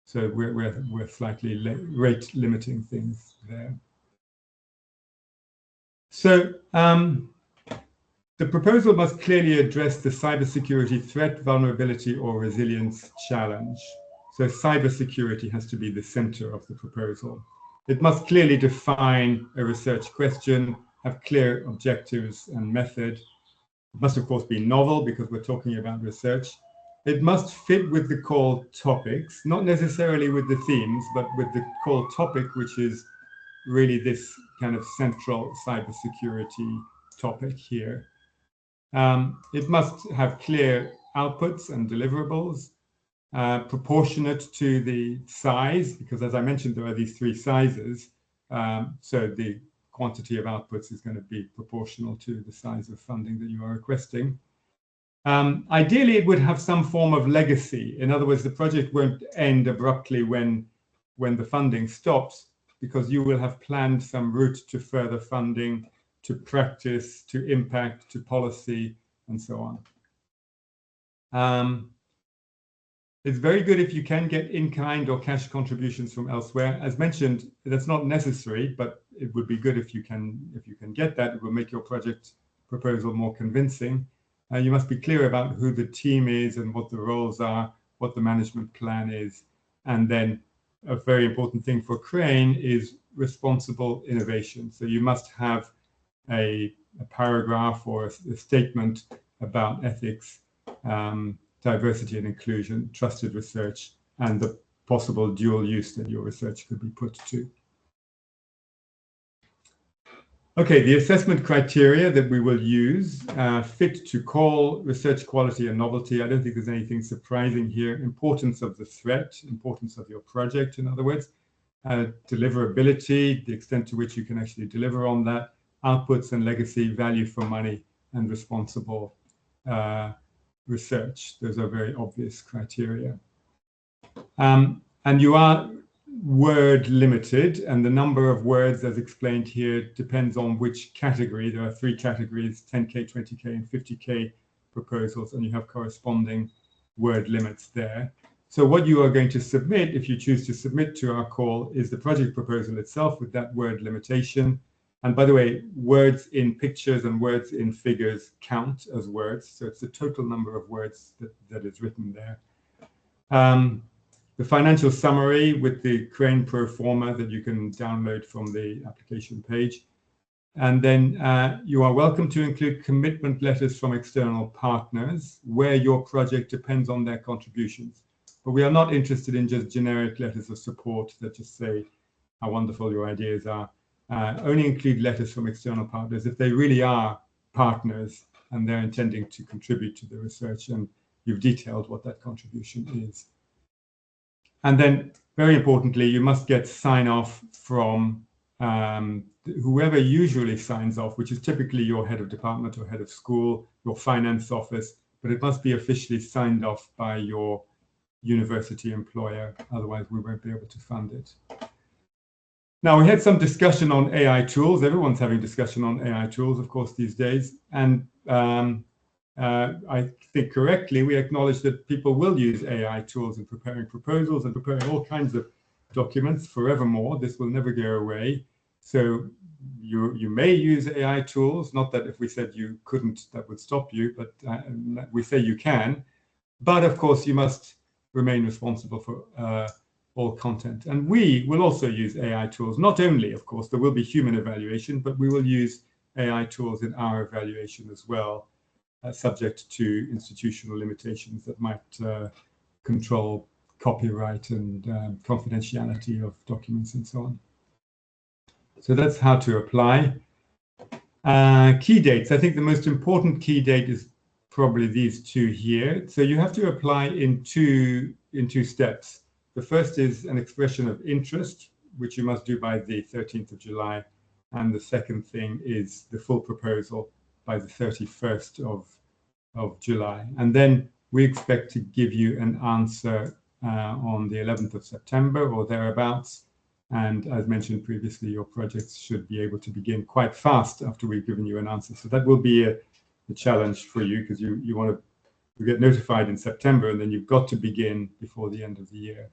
S5: So we're slightly rate limiting things there. So the proposal must clearly address the cybersecurity threat, vulnerability, or resilience challenge. So cybersecurity has to be the center of the proposal. It must clearly define a research question, have clear objectives and method. It must, of course, be novel because we're talking about research. It must fit with the core topics, not necessarily with the themes, but with the core topic, which is really this kind of central cybersecurity topic here. It must have clear outputs and deliverables, proportionate to the size, because as I mentioned, there are these 3 sizes. So the quantity of outputs is going to be proportional to the size of funding that you are requesting. Ideally, it would have some form of legacy. In other words, the project won't end abruptly when the funding stops, because you will have planned some route to further funding, to practice, to impact, to policy, and so on. It's very good if you can get in-kind or cash contributions from elsewhere. As mentioned, that's not necessary, but it would be good if you can get that. It will make your project proposal more convincing, you must be clear about who the team is and what the roles are, what the management plan is. And then a very important thing for Crane is responsible innovation. So you must have a paragraph or a statement about ethics, diversity and inclusion, trusted research, and the possible dual use that your research could be put to. Okay, the assessment criteria that we will use fit to call, research quality and novelty. I don't think there's anything surprising here. Importance of the threat, importance of your project, in other words. Deliverability, the extent to which you can actually deliver on that. Outputs and legacy, value for money, and responsible research. Those are very obvious criteria. And you are word limited, and the number of words as explained here depends on which category. There are 3 categories, 10K, 20K, and 50K proposals, and you have corresponding word limits there. So what you are going to submit, if you choose to submit to our call, is the project proposal itself with that word limitation. And by the way, words in pictures and words in figures count as words. So it's the total number of words that is written there. The financial summary with the Crane Pro Forma that you can download from the application page. And then you are welcome to include commitment letters from external partners where your project depends on their contributions. But we are not interested in just generic letters of support that just say how wonderful your ideas are. Only include letters from external partners if they really are partners and they're intending to contribute to the research and you've detailed what that contribution is. And then, very importantly, you must get sign-off from whoever usually signs off, which is typically your head of department or head of school, your finance office, but it must be officially signed off by your university employer, otherwise we won't be able to fund it. Now, we had some discussion on AI tools. Everyone's having discussion on AI tools, of course, these days. And I think correctly, we acknowledge that people will use AI tools in preparing proposals and preparing all kinds of documents forevermore. This will never go away. So you may use AI tools, not that if we said you couldn't, that would stop you, but we say you can. But of course, you must remain responsible for all content. And we will also use AI tools. Not only, of course, there will be human evaluation, but we will use AI tools in our evaluation as well, subject to institutional limitations that might control copyright and confidentiality of documents and so on. So that's how to apply. Key dates. I think the most important key date is probably these 2 here. So you have to apply in two steps. The first is an expression of interest, which you must do by the 13th of July. And the second thing is the full proposal by the 31st of July. And then we expect to give you an answer on the 11th of September or thereabouts. And as mentioned previously, your projects should be able to begin quite fast after we've given you an answer. So that will be a challenge for you because you want to get notified in September and then you've got to begin before the end of the year.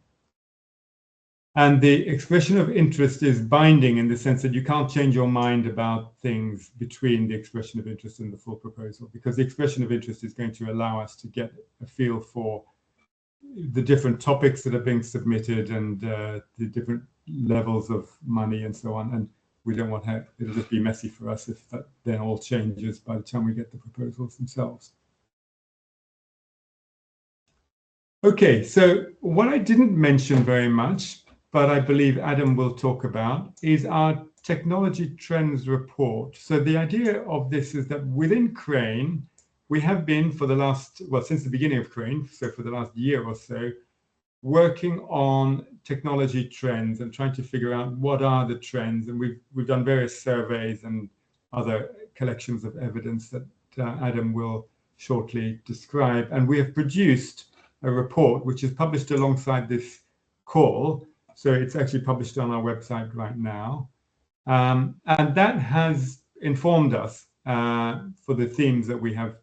S5: And the expression of interest is binding in the sense that you can't change your mind about things between the expression of interest and the full proposal, because the expression of interest is going to allow us to get a feel for the different topics that are being submitted and the different levels of money and so on. And we don't want to, it'll just be messy for us if that then all changes by the time we get the proposals themselves. Okay, so what I didn't mention very much, but I believe Adam will talk about, is our technology trends report. So the idea of this is that within Crane, we have been for the last, well, since the beginning of Crane, so for the last year or so, working on technology trends and trying to figure out what are the trends. And we've done various surveys and other collections of evidence that Adam will shortly describe. And we have produced a report which is published alongside this call. So it's actually published on our website right now. And that has informed us for the themes that we have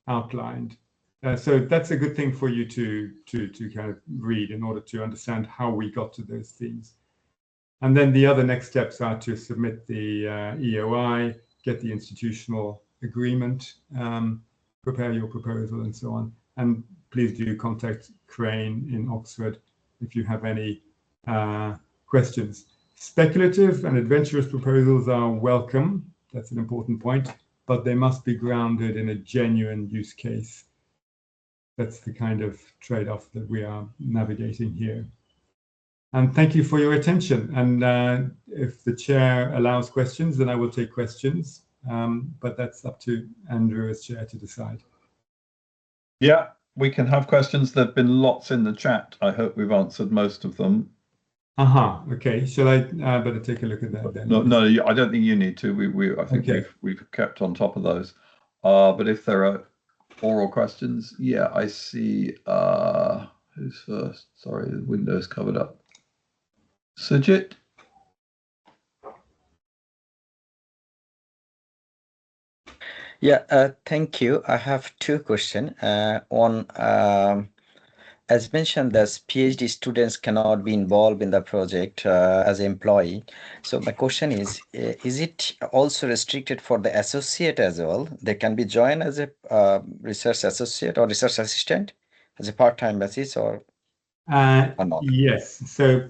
S5: outlined. So that's a good thing for you to kind of read in order to understand how we got to those themes. And then the other next steps are to submit the EOI get the institutional agreement, prepare your proposal, and so on. And please do contact Crane in Oxford if you have any questions. Speculative and adventurous proposals are welcome. That's an important point, but they must be grounded in a genuine use case. That's the kind of trade-off that we are navigating here. And thank you for your attention. And if the chair allows questions, then I will take questions. But that's up to Andrew as chair to decide.
S1: Yeah, we can have questions. There have been lots in the chat. I hope we've answered most of them.
S5: Okay. Shall I better take a look at that then?
S1: No, I don't think you need to. I think
S5: Okay.
S1: we've kept on top of those. But if there are oral questions, yeah, I see. Who's first? Sorry, the window's covered up. Sujit.
S8: Yeah, thank you. I have two questions. One, as mentioned, as PhD students cannot be involved in the project as an employee. So my question is it also restricted for the associate as well? They can be joined as a research associate or research assistant as a part-time basis or not?
S5: Yes. So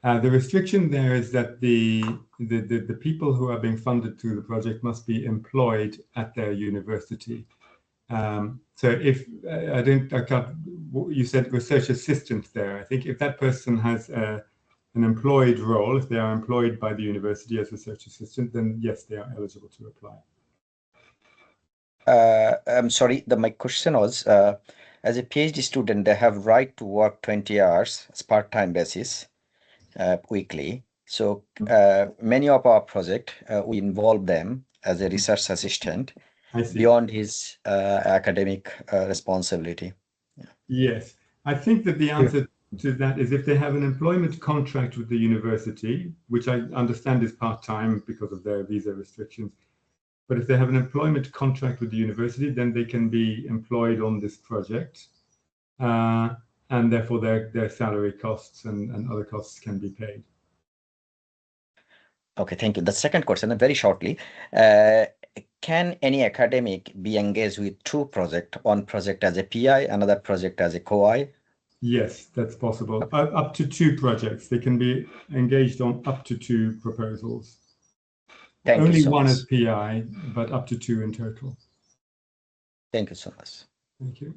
S5: the restriction there is that the people who are being funded through the project must be employed at their university. So if I can't, you said research assistant there. I think if that person has an employed role, if they are employed by the university as research assistant, then yes, they are eligible to apply.
S8: I'm sorry, my question was, as a PhD student, they have right to work 20 hours as part-time basis weekly. So many of our projects, we involve them as a research assistant beyond his academic responsibility.
S5: Yeah. Yes, I think that the answer to that is if they have an employment contract with the university, which I understand is part-time because of their visa restrictions. But if they have an employment contract with the university, then they can be employed on this project. And therefore their salary costs and other costs can be paid.
S8: Okay, thank you. The second question, and very shortly, can any academic be engaged with two projects, one project as a PI, another project as a co-I?
S5: Yes, that's possible. Up to two projects. They can be engaged on up to two proposals.
S8: Thank you
S5: Only
S8: so
S5: one
S8: much.
S5: as PI, but up to two in total.
S8: Thank you so much.
S5: Thank you.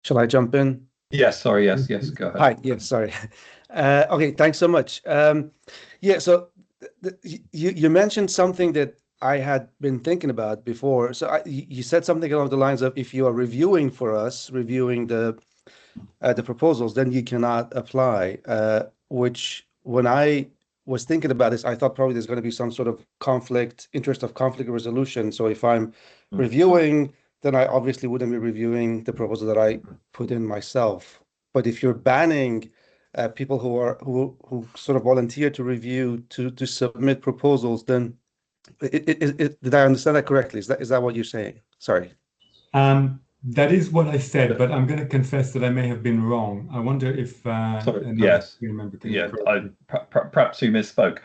S9: Shall I jump in?
S1: Yes, sorry, yes, go ahead.
S9: Hi, yes, sorry. Okay, thanks so much. Yeah, so you mentioned something that I had been thinking about before. So you said something along the lines of if you are reviewing the proposals, then you cannot apply, which when I was thinking about this, I thought probably there's going to be some sort of interest of conflict resolution. So if I'm reviewing, then I obviously wouldn't be reviewing the proposal that I put in myself. But if you're banning people who sort of volunteer to review to submit proposals, then did I understand that correctly? Is that what you're saying? Sorry.
S5: That is what I said, but I'm going to confess that I may have been wrong. I wonder if
S1: Sorry, yes, yeah, perhaps you misspoke.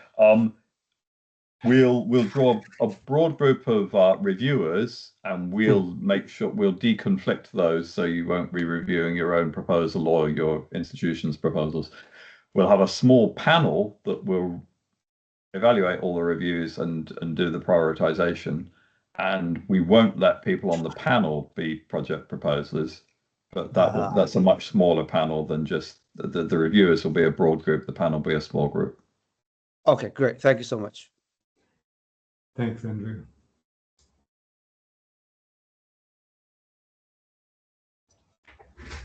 S1: We'll draw a broad group of reviewers, and we'll make sure we'll deconflict those, so you won't be reviewing your own proposal or your institution's proposals. We'll have a small panel that will evaluate all the reviews and do the prioritization. And we won't let people on the panel be project proposers, but that's a much smaller panel than just the reviewers will be a broad group, the panel will be a small group.
S9: Okay, great. Thank you so much.
S5: Thanks, Andrew.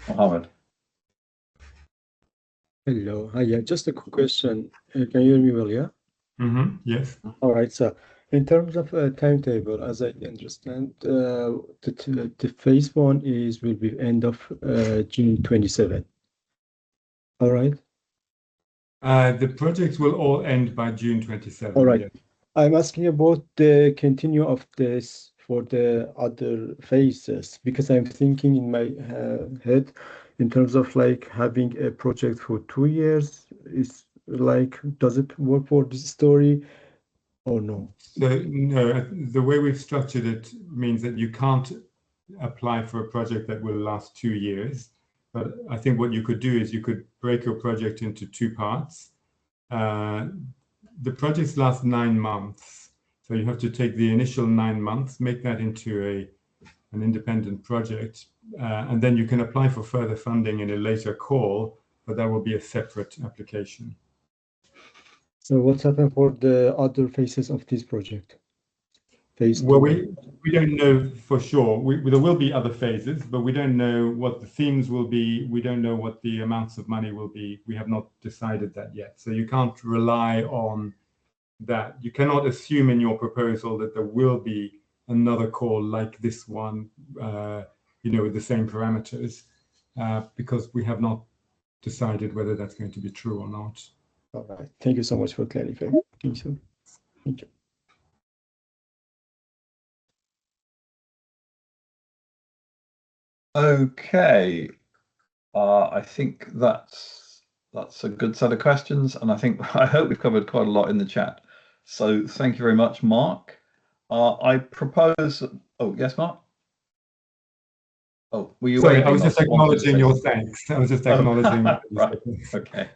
S1: Mohammed.
S10: Hello. Hi, yeah, just a quick question. Can you hear me well, yeah?
S5: Yes.
S10: All right, so in terms of a timetable, as I understand, the phase one will be end of June 27. All right.
S5: The projects will all end by June 27.
S10: All right.
S5: Yes.
S10: I'm asking about the continue of this for the other phases because I'm thinking in my head, in terms of like having a project for 2 years, is like, does it work for this story or no?
S5: So no, the way we've structured it means that you can't apply for a project that will last 2 years. But I think what you could do is you could break your project into two parts. The projects last 9 months. So you have to take the initial 9 months, make that into an independent project, and then you can apply for further funding in a later call, but that will be a separate application.
S10: So what's happened for the other phases of this project? Phase
S5: Well,
S10: two.
S5: we don't know for sure. There will be other phases, but we don't know what the themes will be. We don't know what the amounts of money will be. We have not decided that yet. So you can't rely on that. You cannot assume in your proposal that there will be another call like this one, with the same parameters, because we have not decided whether that's going to be true or not.
S10: All right. Thank you so much for clarifying. Thank you. Thank you.
S1: Okay. I think that's a good set of questions, and I hope we've covered quite a lot in the chat. So thank you very much, Mark. I propose. Oh yes, Mark. Oh, were you?
S5: Sorry, I was
S1: waving?
S5: just acknowledging your thanks. I was just acknowledging.
S1: Right. Okay.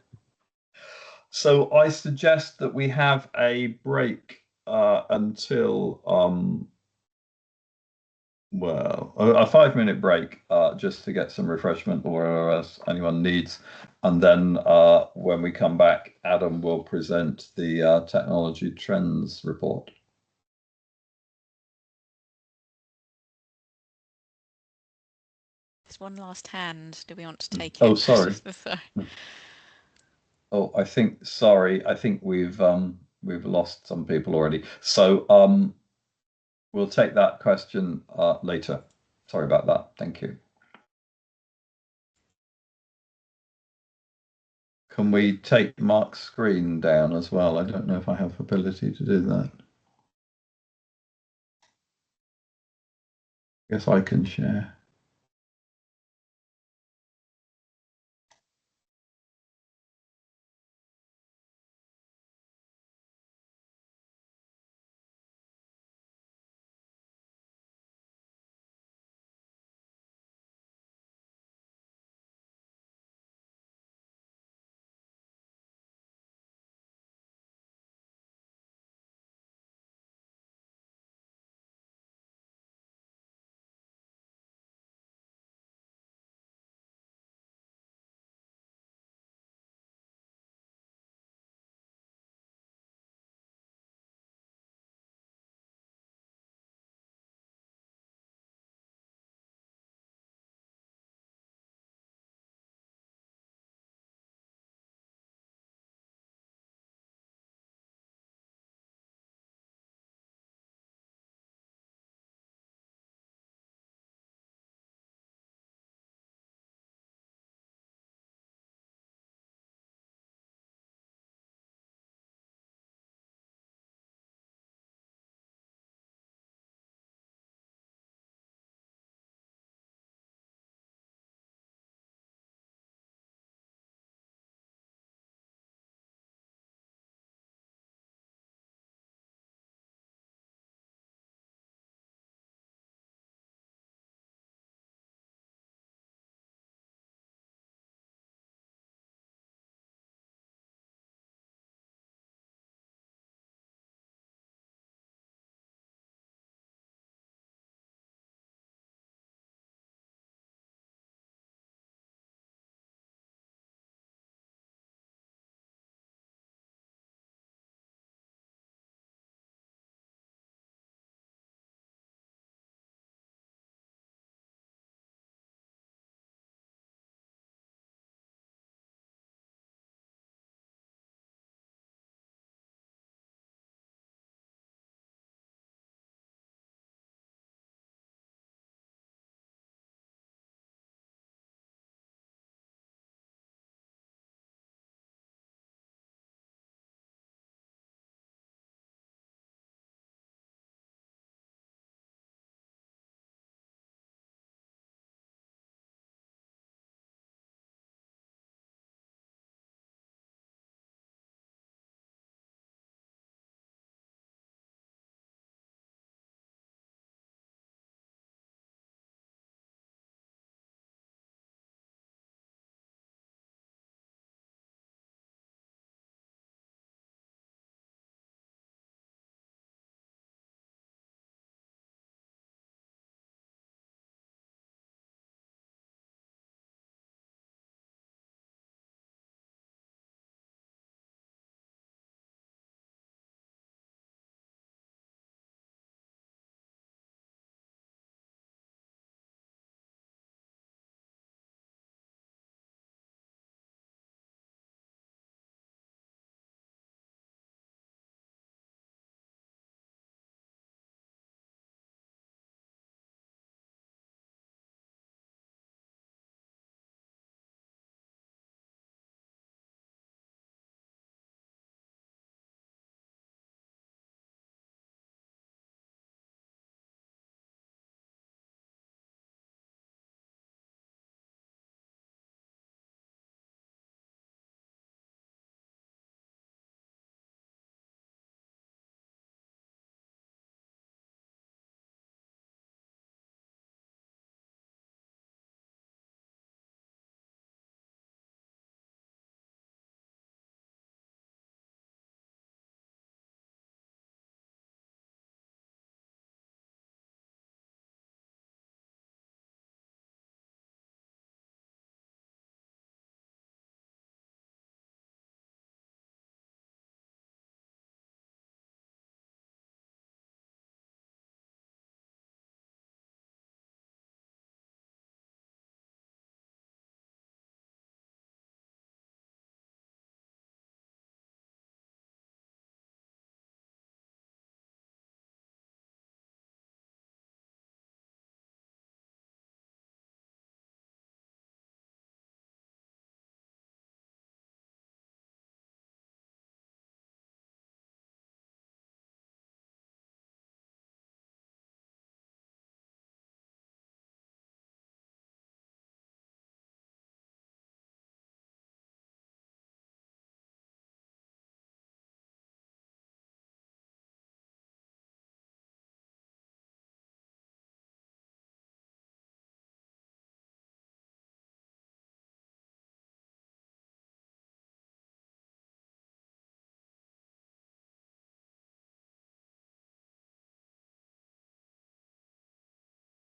S1: So I suggest that we have a break until a 5-minute break just to get some refreshment or whatever else anyone needs, and then when we come back, Adam will present the technology trends report.
S2: There's one last hand. Do we want to take it?
S1: Oh, sorry.
S2: Before...
S1: Oh, I think we've lost some people already. So we'll take that question later. Sorry about that. Thank you. Can we take Mark's screen down as well? I don't know if I have ability to do that. Guess I can share.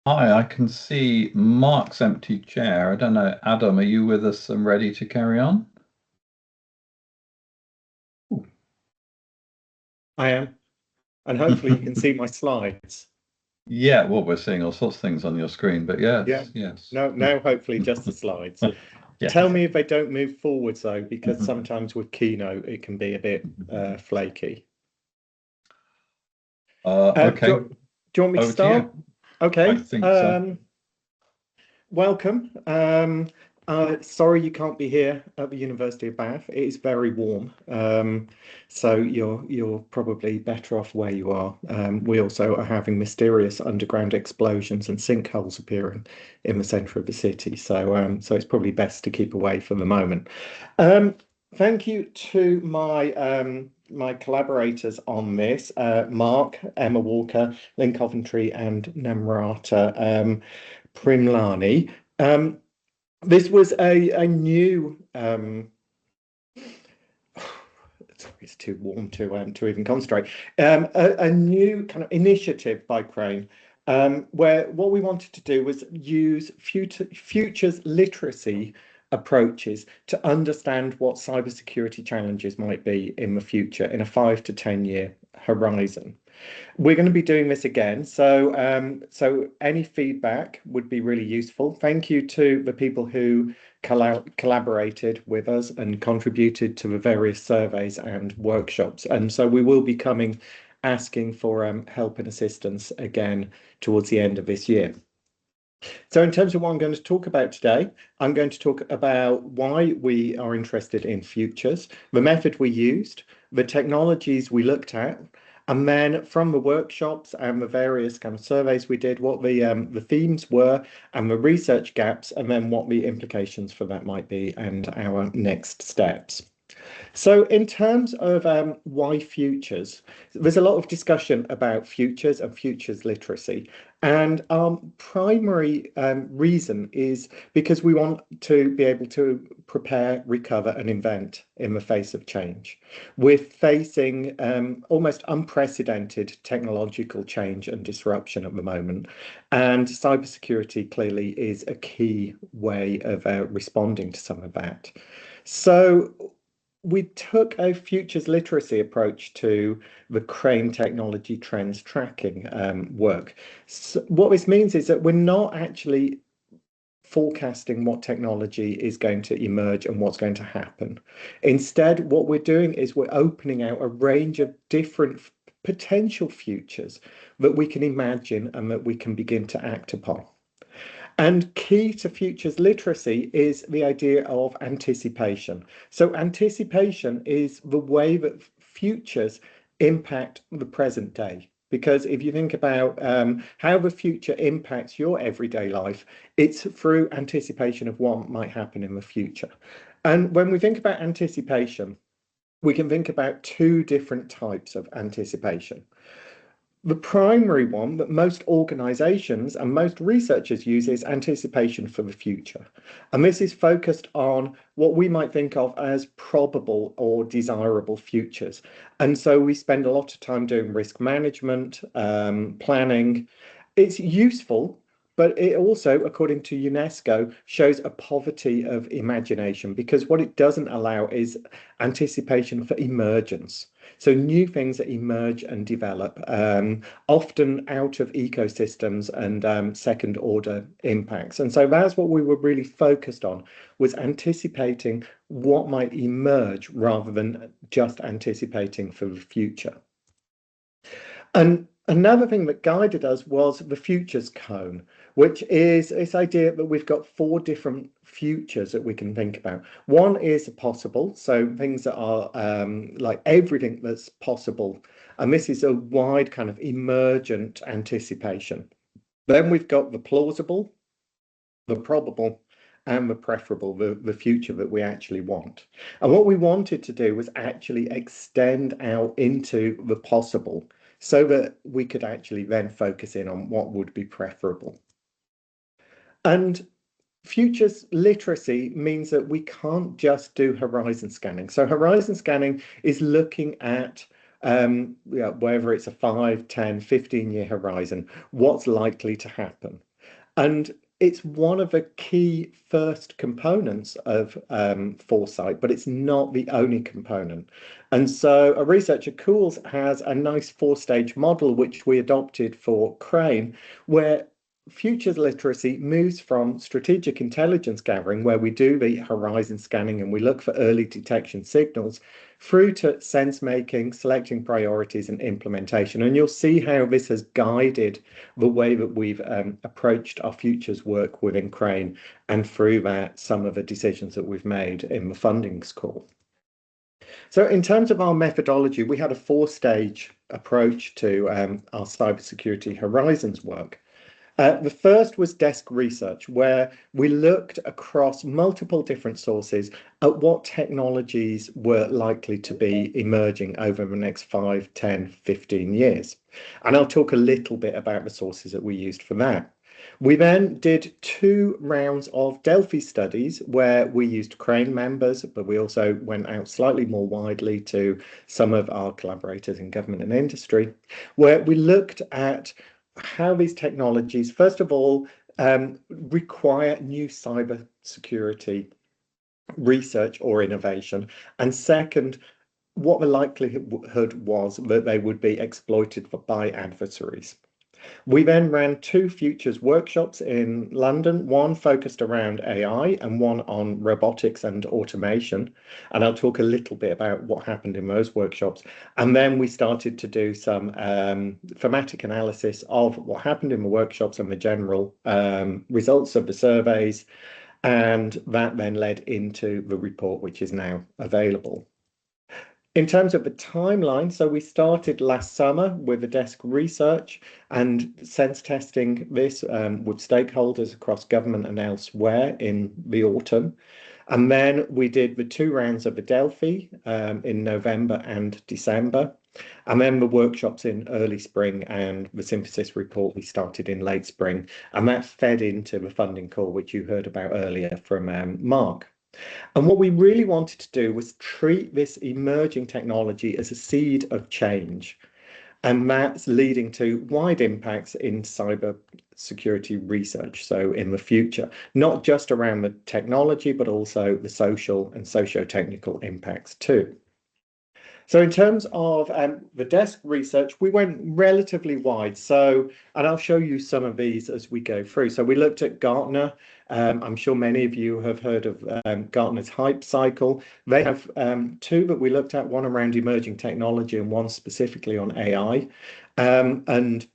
S1: Hi, I can see Mark's empty chair. I don't know, Adam, are you with us and ready to carry on?
S11: I am, and hopefully you can see my slides.
S1: Yeah, well, we're seeing all sorts of things on your screen, but yes,
S11: Yeah.
S1: yes.
S11: No, hopefully just the slides.
S1: Yes.
S11: Tell me if they don't move forwards though, because
S1: Mhm.
S11: sometimes with Keynote it can be a bit flaky.
S1: Okay,
S11: Do you want me to
S1: over to you.
S11: start? Okay.
S1: I think so.
S11: Welcome. Sorry you can't be here at the University of Bath. It is very warm, so you're probably better off where you are. We also are having mysterious underground explosions and sinkholes appearing in the centre of the city, so so it's probably best to keep away for the moment. Thank you to my collaborators on this, Mark, Emma Walker, Lynn Coventry, and Namrata Primlani. This was a new sorry, it's too warm to even concentrate. A new kind of initiative by Crane, where what we wanted to do was use futures literacy approaches to understand what cybersecurity challenges might be in the future in a 5 to 10 year horizon. We're going to be doing this again, so any feedback would be really useful. Thank you to the people who collaborated with us and contributed to the various surveys and workshops. And so we will be asking for help and assistance again towards the end of this year. So in terms of what I'm going to talk about today, I'm going to talk about why we are interested in futures, the method we used, the technologies we looked at, and then from the workshops and the various kind of surveys we did, what the themes were and the research gaps, and then what the implications for that might be and our next steps. So in terms of why futures, there's a lot of discussion about futures and futures literacy. And our primary reason is because we want to be able to prepare, recover, and invent in the face of change. We're facing almost unprecedented technological change and disruption at the moment. And cybersecurity clearly is a key way of responding to some of that. So we took a futures literacy approach to the Crane technology trends tracking work. So what this means is that we're not actually forecasting what technology is going to emerge and what's going to happen. Instead, what we're doing is we're opening out a range of different potential futures that we can imagine and that we can begin to act upon. And key to futures literacy is the idea of anticipation. So anticipation is the way that futures impact the present day. Because if you think about how the future impacts your everyday life, it's through anticipation of what might happen in the future. And when we think about anticipation, we can think about two different types of anticipation. The primary one that most organizations and most researchers use is anticipation for the future. And this is focused on what we might think of as probable or desirable futures. And so we spend a lot of time doing risk management, planning. It's useful, but it also, according to UNESCO, shows a poverty of imagination because what it doesn't allow is anticipation for emergence. So new things that emerge and develop, often out of ecosystems and second order impacts. And so that's what we were really focused on, was anticipating what might emerge rather than just anticipating for the future. And another thing that guided us was the futures cone, which is this idea that we've got 4 different futures that we can think about. One is possible, so things that are like everything that's possible. And this is a wide kind of emergent anticipation. Then we've got the plausible, the probable, and the preferable, the future that we actually want. And what we wanted to do was actually extend out into the possible, so that we could actually then focus in on what would be preferable. And futures literacy means that we can't just do horizon scanning. So horizon scanning is looking at whether it's a 5, 10, 15-year horizon, what's likely to happen. And it's one of the key first components of foresight, but it's not the only component. And so a researcher, Cools, has a nice four-stage model which we adopted for Crane, where futures literacy moves from strategic intelligence gathering, where we do the horizon scanning and we look for early detection signals, through to sense making, selecting priorities and implementation. And you'll see how this has guided the way that we've approached our futures work within Crane, and through that some of the decisions that we've made in the fundings call. So in terms of our methodology, we had a four-stage approach to our cybersecurity horizons work. The first was desk research, where we looked across multiple different sources at what technologies were likely to be emerging over the next 5, 10, 15 years. And I'll talk a little bit about the sources that we used for that. We then did 2 rounds of Delphi studies where we used Crane members, but we also went out slightly more widely to some of our collaborators in government and industry, where we looked at how these technologies, first of all, require new cyber security research or innovation, and second, what the likelihood was that they would be exploited by adversaries. We then ran 2 futures workshops in London, one focused around AI and one on robotics and automation. And I'll talk a little bit about what happened in those workshops. And then we started to do some thematic analysis of what happened in the workshops and the general results of the surveys. And that then led into the report, which is now available. In terms of the timeline, so we started last summer with the desk research and sense testing this with stakeholders across government and elsewhere in the autumn. And then we did the 2 rounds of the Delphi in November and December. And then the workshops in early spring, and the synthesis report we started in late spring. And that fed into the funding call, which you heard about earlier from Mark. And what we really wanted to do was treat this emerging technology as a seed of change. And that's leading to wide impacts in cyber security research. So in the future, not just around the technology, but also the social and socio-technical impacts too. So in terms of the desk research, we went relatively wide. So, and I'll show you some of these as we go through. So we looked at Gartner. I'm sure many of you have heard of Gartner's hype cycle. They have 2 that we looked at, one around emerging technology and one specifically on AI. And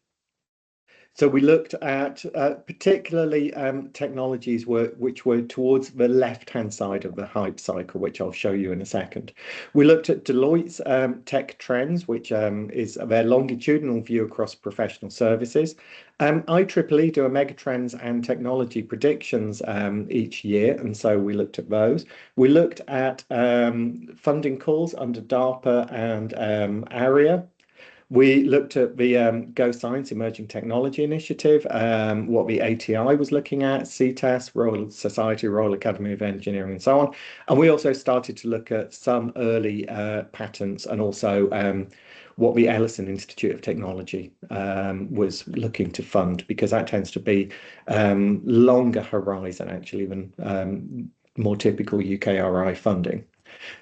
S11: so we looked at particularly technologies which were towards the left-hand side of the hype cycle, which I'll show you in a second. We looked at Deloitte's tech trends, which is their longitudinal view across professional services. IEEE do a megatrends and technology predictions each year, and so we looked at those. We looked at funding calls under DARPA and ARIA. We looked at the Go Science Emerging Technology Initiative, what the ATI was looking at, CTAS, Royal Society, Royal Academy of Engineering, and so on. And we also started to look at some early patents, and also what the Ellison Institute of Technology was looking to fund, because that tends to be longer horizon actually than more typical UKRI funding.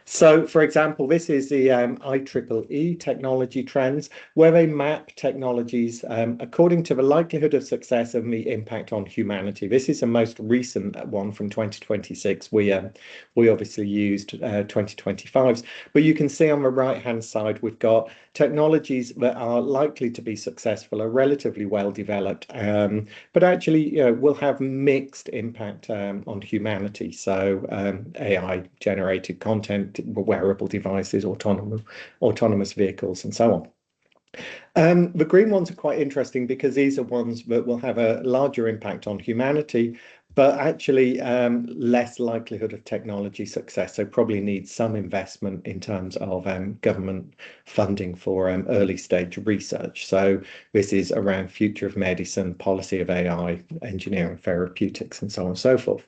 S11: So, for example, this is the IEEE technology trends, where they map technologies according to the likelihood of success and the impact on humanity. This is the most recent one from 2026. We obviously used 2025s, but you can see on the right-hand side, we've got technologies that are likely to be successful, are relatively well developed, but actually will have mixed impact on humanity. So AI generated content, wearable devices, autonomous vehicles, and so on. The green ones are quite interesting because these are ones that will have a larger impact on humanity, but actually less likelihood of technology success. So probably need some investment in terms of government funding for early stage research. So this is around future of medicine, policy of AI, engineering, therapeutics, and so on and so forth.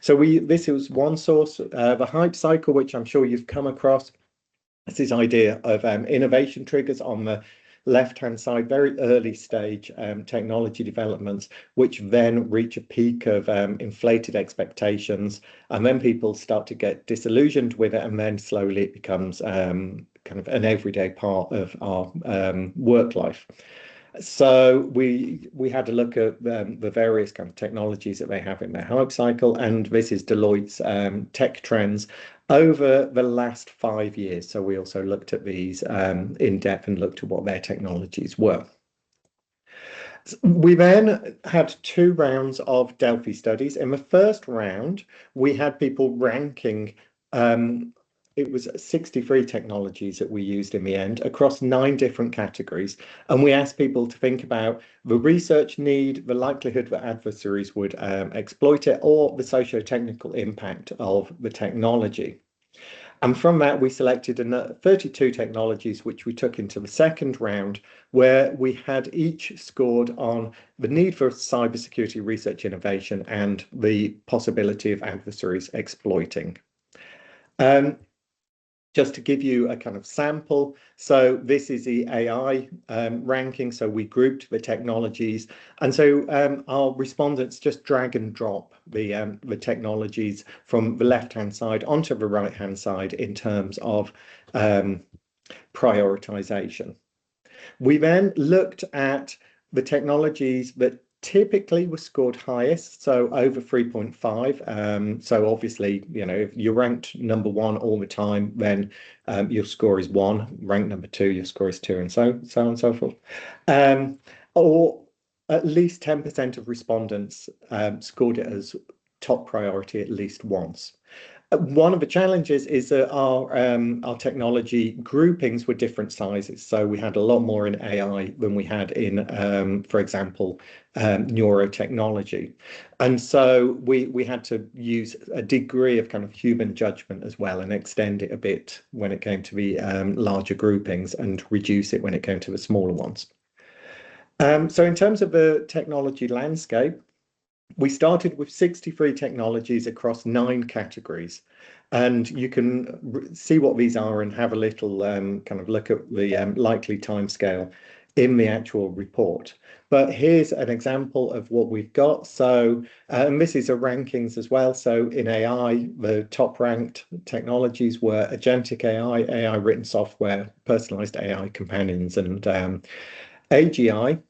S11: So this was one source. The hype cycle, which I'm sure you've come across, is this idea of innovation triggers on the left-hand side, very early stage technology developments, which then reach a peak of inflated expectations, and then people start to get disillusioned with it, and then slowly it becomes kind of an everyday part of our work life. So we had a look at the various kind of technologies that they have in their hype cycle, and this is Deloitte's tech trends over the last 5 years. So we also looked at these in depth and looked at what their technologies were. We then had 2 rounds of Delphi studies. In the first round, we had people ranking it was 63 technologies that we used in the end across 9 different categories. And we asked people to think about the research need, the likelihood that adversaries would exploit it, or the socio-technical impact of the technology. And from that, we selected 32 technologies, which we took into the second round, where we had each scored on the need for cybersecurity research innovation and the possibility of adversaries exploiting. Just to give you a kind of sample, so this is the AI ranking. So we grouped the technologies, and so our respondents just drag and drop the technologies from the left-hand side onto the right-hand side in terms of prioritization. We then looked at the technologies that typically were scored highest, so over 3.5. So obviously, you know, if you're ranked number 1 all the time, then your score is 1. Ranked number 2, your score is 2, and so on and so forth. Or at least 10% of respondents scored it as top priority at least once. One of the challenges is that our technology groupings were different sizes. So we had a lot more in AI than we had in, for example, neurotechnology. And so we had to use a degree of kind of human judgment as well, and extend it a bit when it came to the larger groupings, and reduce it when it came to the smaller ones. So in terms of the technology landscape, we started with 63 technologies across 9 categories, and you can see what these are and have a little kind of look at the likely timescale in the actual report. But here's an example of what we've got. So, and this is a rankings as well. So in AI, the top ranked technologies were agentic AI, AI written software, personalized AI companions, and AGI.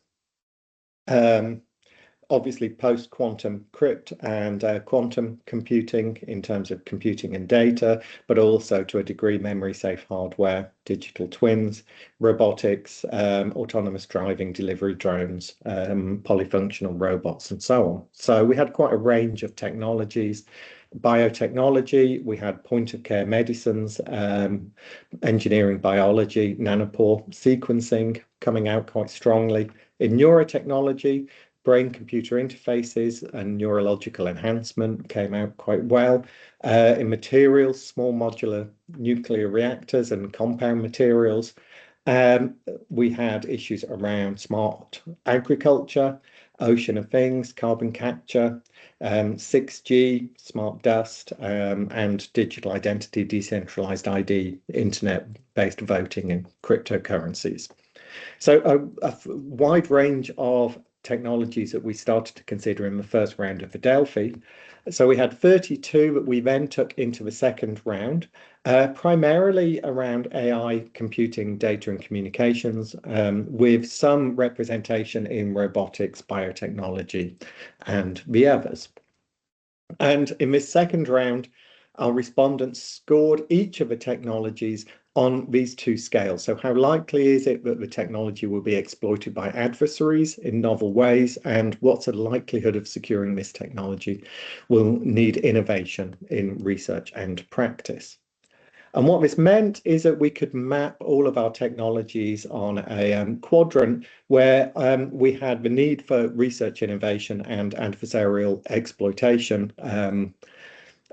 S11: Obviously post-quantum crypt and quantum computing in terms of computing and data, but also to a degree memory safe hardware, digital twins, robotics, autonomous driving, delivery drones, polyfunctional robots, and so on. So we had quite a range of technologies. Biotechnology, we had point of care medicines, engineering biology, nanopore sequencing coming out quite strongly. In neurotechnology, brain-computer interfaces and neurological enhancement came out quite well. In materials, small modular nuclear reactors and compound materials. We had issues around smart agriculture, ocean of things, carbon capture, 6G, smart dust, and digital identity, decentralized ID, internet-based voting, and cryptocurrencies. So a wide range of technologies that we started to consider in the first round of the Delphi. So we had 32 that we then took into the second round, primarily around AI, computing, data and communications, with some representation in robotics, biotechnology, and the others. And in this second round, our respondents scored each of the technologies on these 2 scales. So how likely is it that the technology will be exploited by adversaries in novel ways, and what's the likelihood of securing this technology will need innovation in research and practice. And what this meant is that we could map all of our technologies on a quadrant where we had the need for research innovation and adversarial exploitation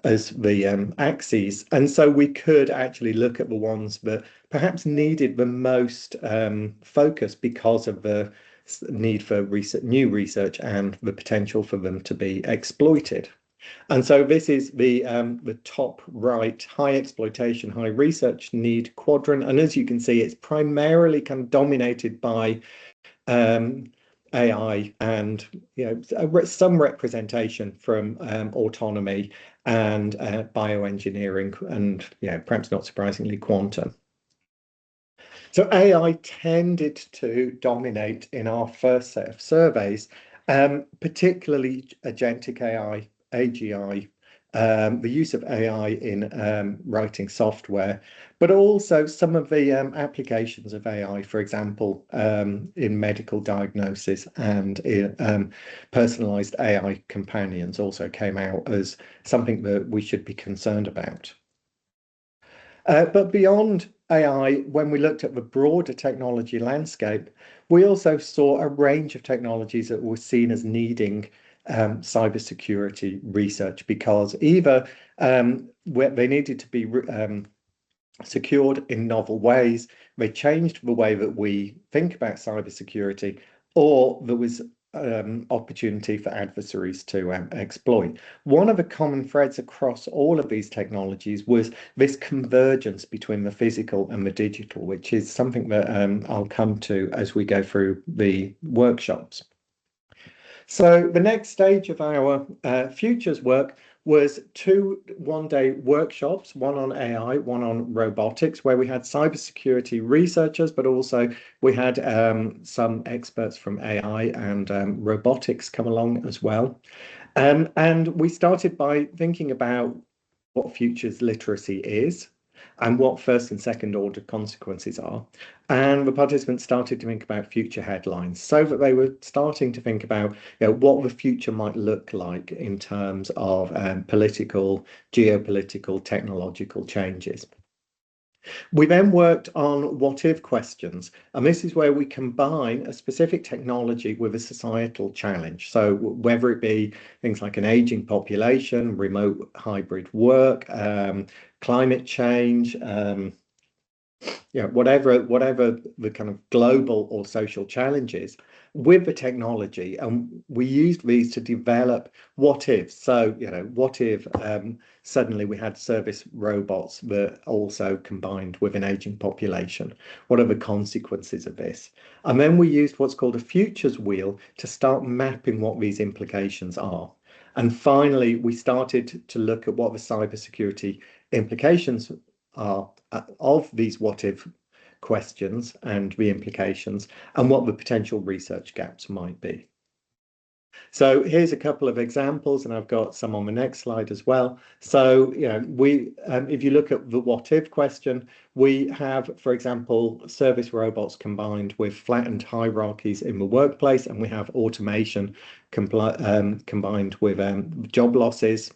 S11: as the axes. And so we could actually look at the ones that perhaps needed the most focus because of the need for new research and the potential for them to be exploited. And so this is the top right, high exploitation, high research need quadrant. And as you can see, it's primarily kind of dominated by AI and some representation from autonomy and bioengineering and perhaps not surprisingly quantum. So AI tended to dominate in our first set of surveys, particularly agentic AI, AGI, the use of AI in writing software, but also some of the applications of AI, for example, in medical diagnosis and in, personalized AI companions also came out as something that we should be concerned about. But beyond AI, when we looked at the broader technology landscape, we also saw a range of technologies that were seen as needing cybersecurity research because either they needed to be secured in novel ways, they changed the way that we think about cybersecurity, or there was opportunity for adversaries to exploit. One of the common threads across all of these technologies was this convergence between the physical and the digital, which is something that I'll come to as we go through the workshops. So the next stage of our futures work was 2 one-day workshops, one on AI, one on robotics, where we had cybersecurity researchers, but also we had some experts from AI and robotics come along as well. And we started by thinking about what futures literacy is and what first and second order consequences are. And the participants started to think about future headlines so that they were starting to think about what the future might look like in terms of political, geopolitical, technological changes. We then worked on what-if questions, and this is where we combine a specific technology with a societal challenge. So whether it be things like an aging population, remote hybrid work, climate change, whatever the kind of global or social challenges with the technology, and we used these to develop what if. So what if suddenly we had service robots that also combined with an aging population? What are the consequences of this? And then we used what's called a futures wheel to start mapping what these implications are. And finally, we started to look at what the cybersecurity implications are of these what-if questions and the implications, and what the potential research gaps might be. So here's a couple of examples, and I've got some on the next slide as well. So if you look at the what-if question, we have, for example, service robots combined with flattened hierarchies in the workplace, and we have automation combined with job losses.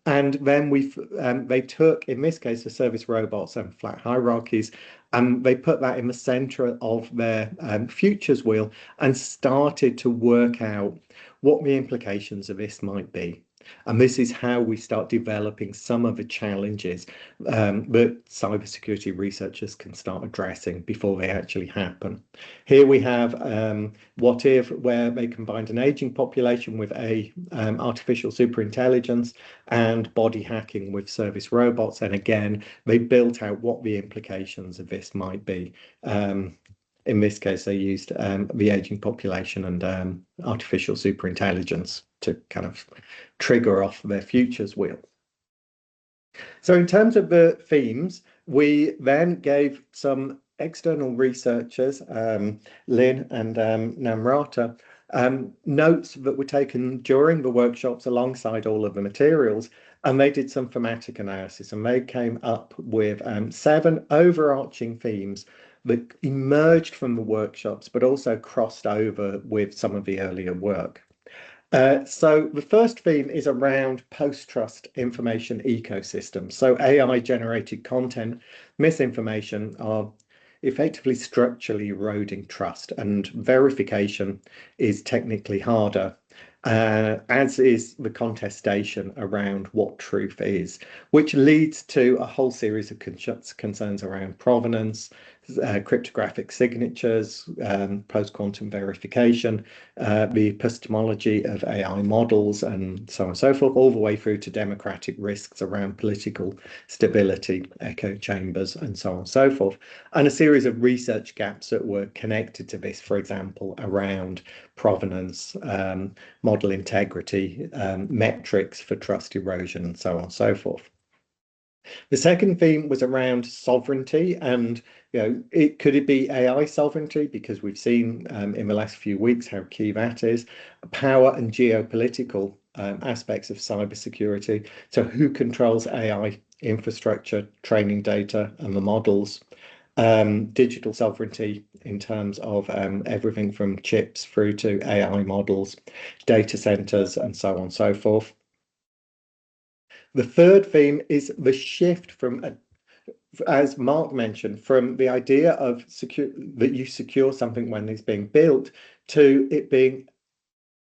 S11: And then they took, in this case, the service robots and flat hierarchies, and they put that in the center of their futures wheel and started to work out what the implications of this might be. And this is how we start developing some of the challenges that cybersecurity researchers can start addressing before they actually happen. Here we have what if, where they combined an aging population with a artificial superintelligence and body hacking with service robots. And again, they built out what the implications of this might be. In this case, they used the aging population and artificial superintelligence to kind of trigger off their futures wheel. So in terms of the themes, we then gave some external researchers, Lynn and Namrata, notes that were taken during the workshops alongside all of the materials, and they did some thematic analysis, and they came up with 7 overarching themes that emerged from the workshops, but also crossed over with some of the earlier work. So the first theme is around post-trust information ecosystems. So AI-generated content, misinformation are effectively structurally eroding trust, and verification is technically harder, as is the contestation around what truth is, which leads to a whole series of concerns around provenance, cryptographic signatures, post-quantum verification, the epistemology of AI models, and so on and so forth, all the way through to democratic risks around political stability, echo chambers, and so on and so forth, and a series of research gaps that were connected to this, for example, around provenance, model integrity, metrics for trust erosion, and so on and so forth. The second theme was around sovereignty, and could it be AI sovereignty, because we've seen in the last few weeks how key that is, power and geopolitical aspects of cybersecurity. So who controls AI infrastructure, training data, and the models? Digital sovereignty in terms of everything from chips through to AI models, data centers, and so on and so forth. The third theme is the shift from, as Mark mentioned, from the idea of that you secure something when it's being built to it being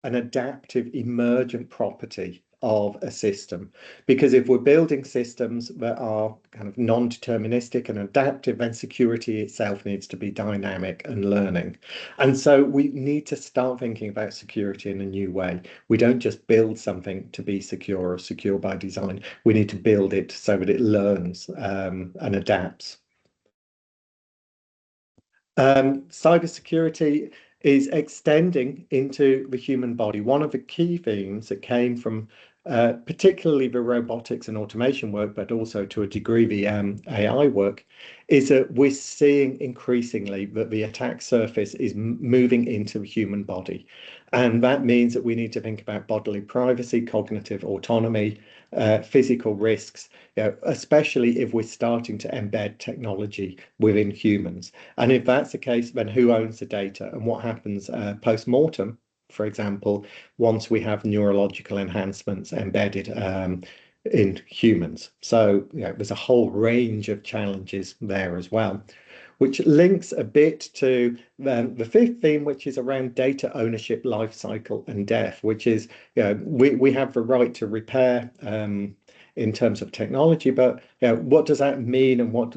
S11: an adaptive emergent property of a system. Because if we're building systems that are kind of non-deterministic and adaptive, then security itself needs to be dynamic and learning. And so we need to start thinking about security in a new way. We don't just build something to be secure or secure by design. We need to build it so that it learns and adapts. Cybersecurity is extending into the human body. One of the key themes that came from particularly the robotics and automation work, but also to a degree the AI work, is that we're seeing increasingly that the attack surface is moving into the human body. And that means that we need to think about bodily privacy, cognitive autonomy, physical risks, especially if we're starting to embed technology within humans. And if that's the case, then who owns the data and what happens post-mortem, for example, once we have neurological enhancements embedded in humans. So there's a whole range of challenges there as well, which links a bit to the fifth theme, which is around data ownership, life cycle, and death, which is we have the right to repair in terms of technology, but what does that mean, and what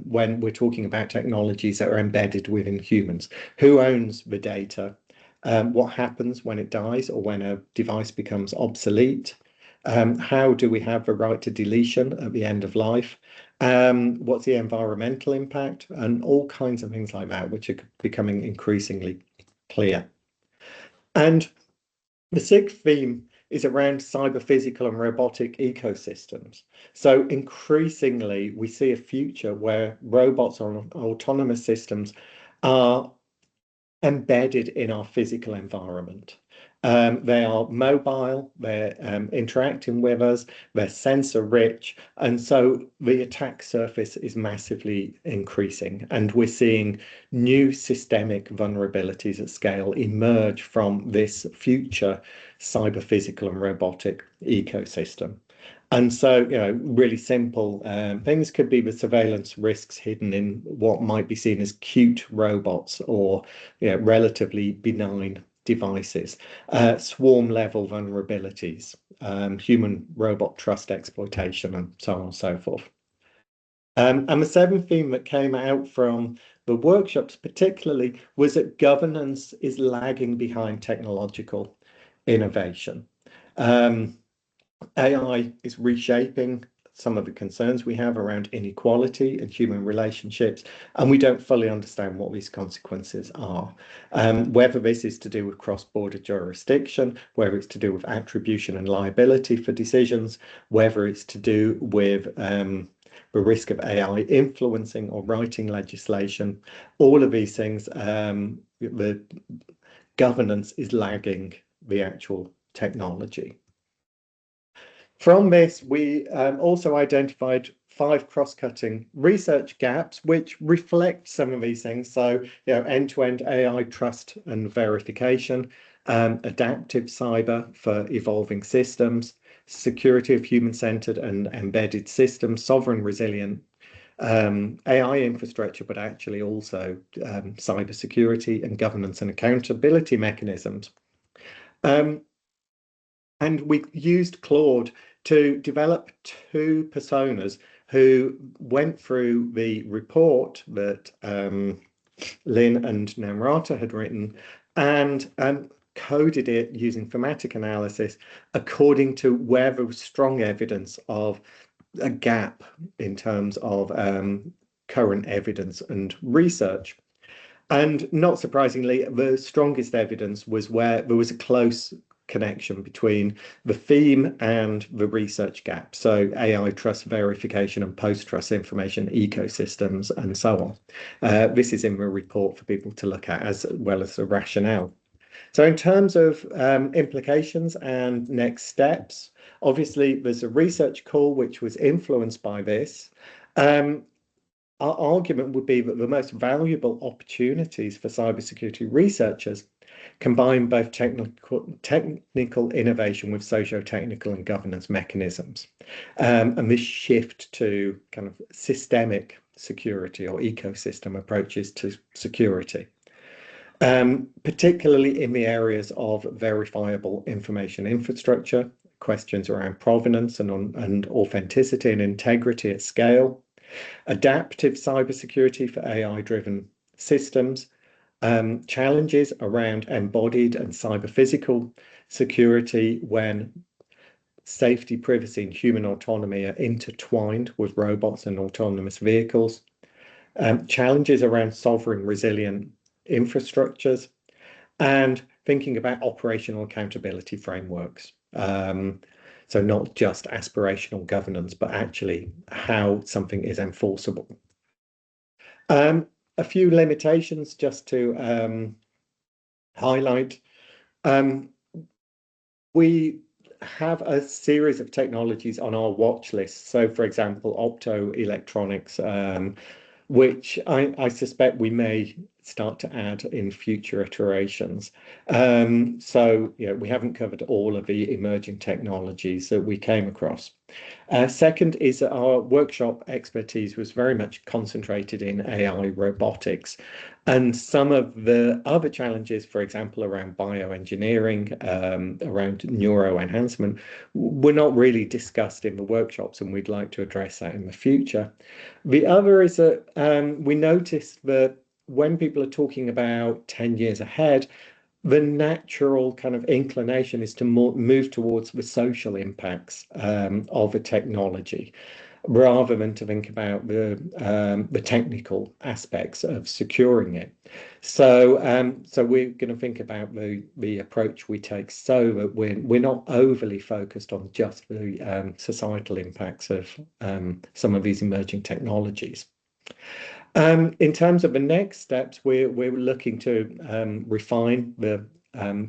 S11: when we're talking about technologies that are embedded within humans? Who owns the data? What happens when it dies or when a device becomes obsolete? How do we have the right to deletion at the end of life? What's the environmental impact? And all kinds of things like that, which are becoming increasingly clear. And the sixth theme is around cyber-physical and robotic ecosystems. So increasingly, we see a future where robots or autonomous systems are embedded in our physical environment. They are mobile, they're interacting with us, they're sensor rich, and so the attack surface is massively increasing, and we're seeing new systemic vulnerabilities at scale emerge from this future cyber physical and robotic ecosystem. And so, really simple things could be the surveillance risks hidden in what might be seen as cute robots or relatively benign devices, swarm level vulnerabilities, human robot trust exploitation, and so on and so forth. And the seventh theme that came out from the workshops particularly was that governance is lagging behind technological innovation. AI is reshaping some of the concerns we have around inequality and human relationships, and we don't fully understand what these consequences are. Whether this is to do with cross-border jurisdiction, whether it's to do with attribution and liability for decisions, whether it's to do with the risk of AI influencing or writing legislation, all of these things, the governance is lagging the actual technology. From this, we also identified 5 cross-cutting research gaps which reflect some of these things. So, end-to-end AI trust and verification, adaptive cyber for evolving systems, security of human-centered and embedded systems, sovereign resilient AI infrastructure, but actually also cyber security and governance and accountability mechanisms. And we used Claude to develop 2 personas who went through the report that Lynn and Namrata had written and coded it using thematic analysis according to where there was strong evidence of a gap in terms of current evidence and research. And not surprisingly, the strongest evidence was where there was a close connection between the theme and the research gap. So AI trust verification and post-trust information ecosystems and so on. This is in the report for people to look at, as well as the rationale. So in terms of implications and next steps, obviously there's a research call which was influenced by this. Our argument would be that the most valuable opportunities for cybersecurity researchers combine both technical innovation with socio-technical and governance mechanisms. And this shift to kind of systemic security or ecosystem approaches to security. Particularly in the areas of verifiable information infrastructure, questions around provenance and authenticity and integrity at scale, adaptive cybersecurity for AI-driven systems, challenges around embodied and cyber-physical security when safety, privacy, and human autonomy are intertwined with robots and autonomous vehicles, challenges around sovereign resilient infrastructures, and thinking about operational accountability frameworks. So not just aspirational governance, but actually how something is enforceable. A few limitations just to highlight. We have a series of technologies on our watch list. So for example, optoelectronics, which I suspect we may start to add in future iterations. So we haven't covered all of the emerging technologies that we came across. Second is that our workshop expertise was very much concentrated in AI robotics. And some of the other challenges, for example, around bioengineering, around neuroenhancement, were not really discussed in the workshops, and we'd like to address that in the future. The other is that we noticed that when people are talking about 10 years ahead, the natural kind of inclination is to move towards the social impacts of a technology, rather than to think about the technical aspects of securing it. So we're going to think about the approach we take so that we're not overly focused on just the societal impacts of some of these emerging technologies. In terms of the next steps, we're looking to refine the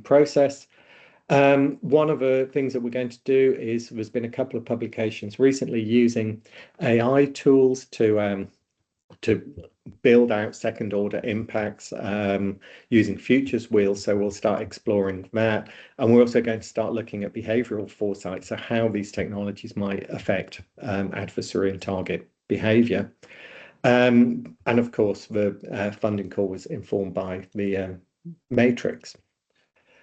S11: process. One of the things that we're going to do is there's been a couple of publications recently using AI tools to build out second order impacts using futures wheels. So we'll start exploring that. And we're also going to start looking at behavioral foresight, so how these technologies might affect adversary and target behavior. And of course, the funding call was informed by the matrix.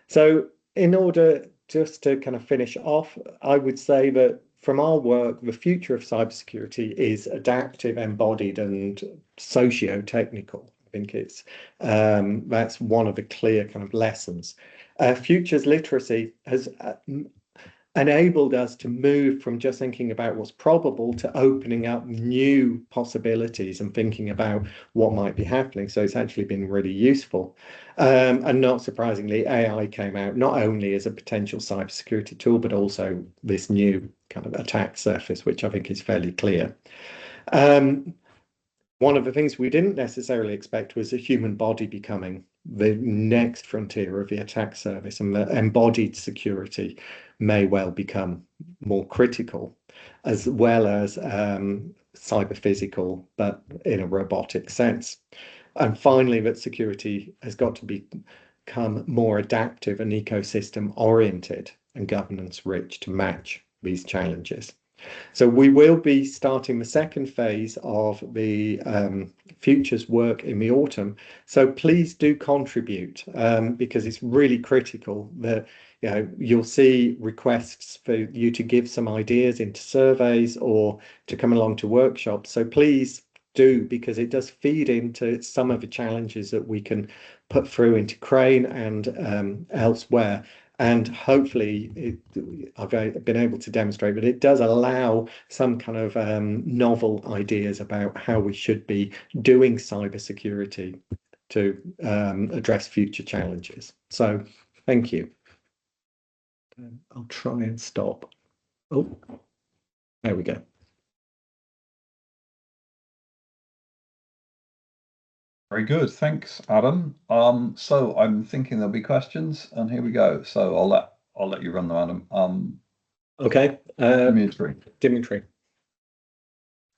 S11: So in order just to kind of finish off, I would say that from our work, the future of cybersecurity is adaptive, embodied, and socio-technical. I think it's that's one of the clear kind of lessons. Futures literacy has enabled us to move from just thinking about what's probable to opening up new possibilities and thinking about what might be happening. So it's actually been really useful. And not surprisingly, AI came out not only as a potential cybersecurity tool, but also this new kind of attack surface, which I think is fairly clear. One of the things we didn't necessarily expect was the human body becoming the next frontier of the attack surface, and the embodied security may well become more critical, as well as cyber-physical, but in a robotic sense. And finally, that security has got to become more adaptive and ecosystem-oriented and governance-rich to match these challenges. So we will be starting the second phase of the futures work in the autumn. So please do contribute, because it's really critical that you know, you'll see requests for you to give some ideas into surveys or to come along to workshops. So please do, because it does feed into some of the challenges that we can put through into Crane and elsewhere. And hopefully I've been able to demonstrate that it does allow some kind of novel ideas about how we should be doing cybersecurity to address future challenges. So thank you. I'll try and stop. Oh, there we go.
S1: Very good, thanks, Adam. So I'm thinking there'll be questions, and here we go. So I'll let you run them, Adam.
S11: Okay, Dimitri.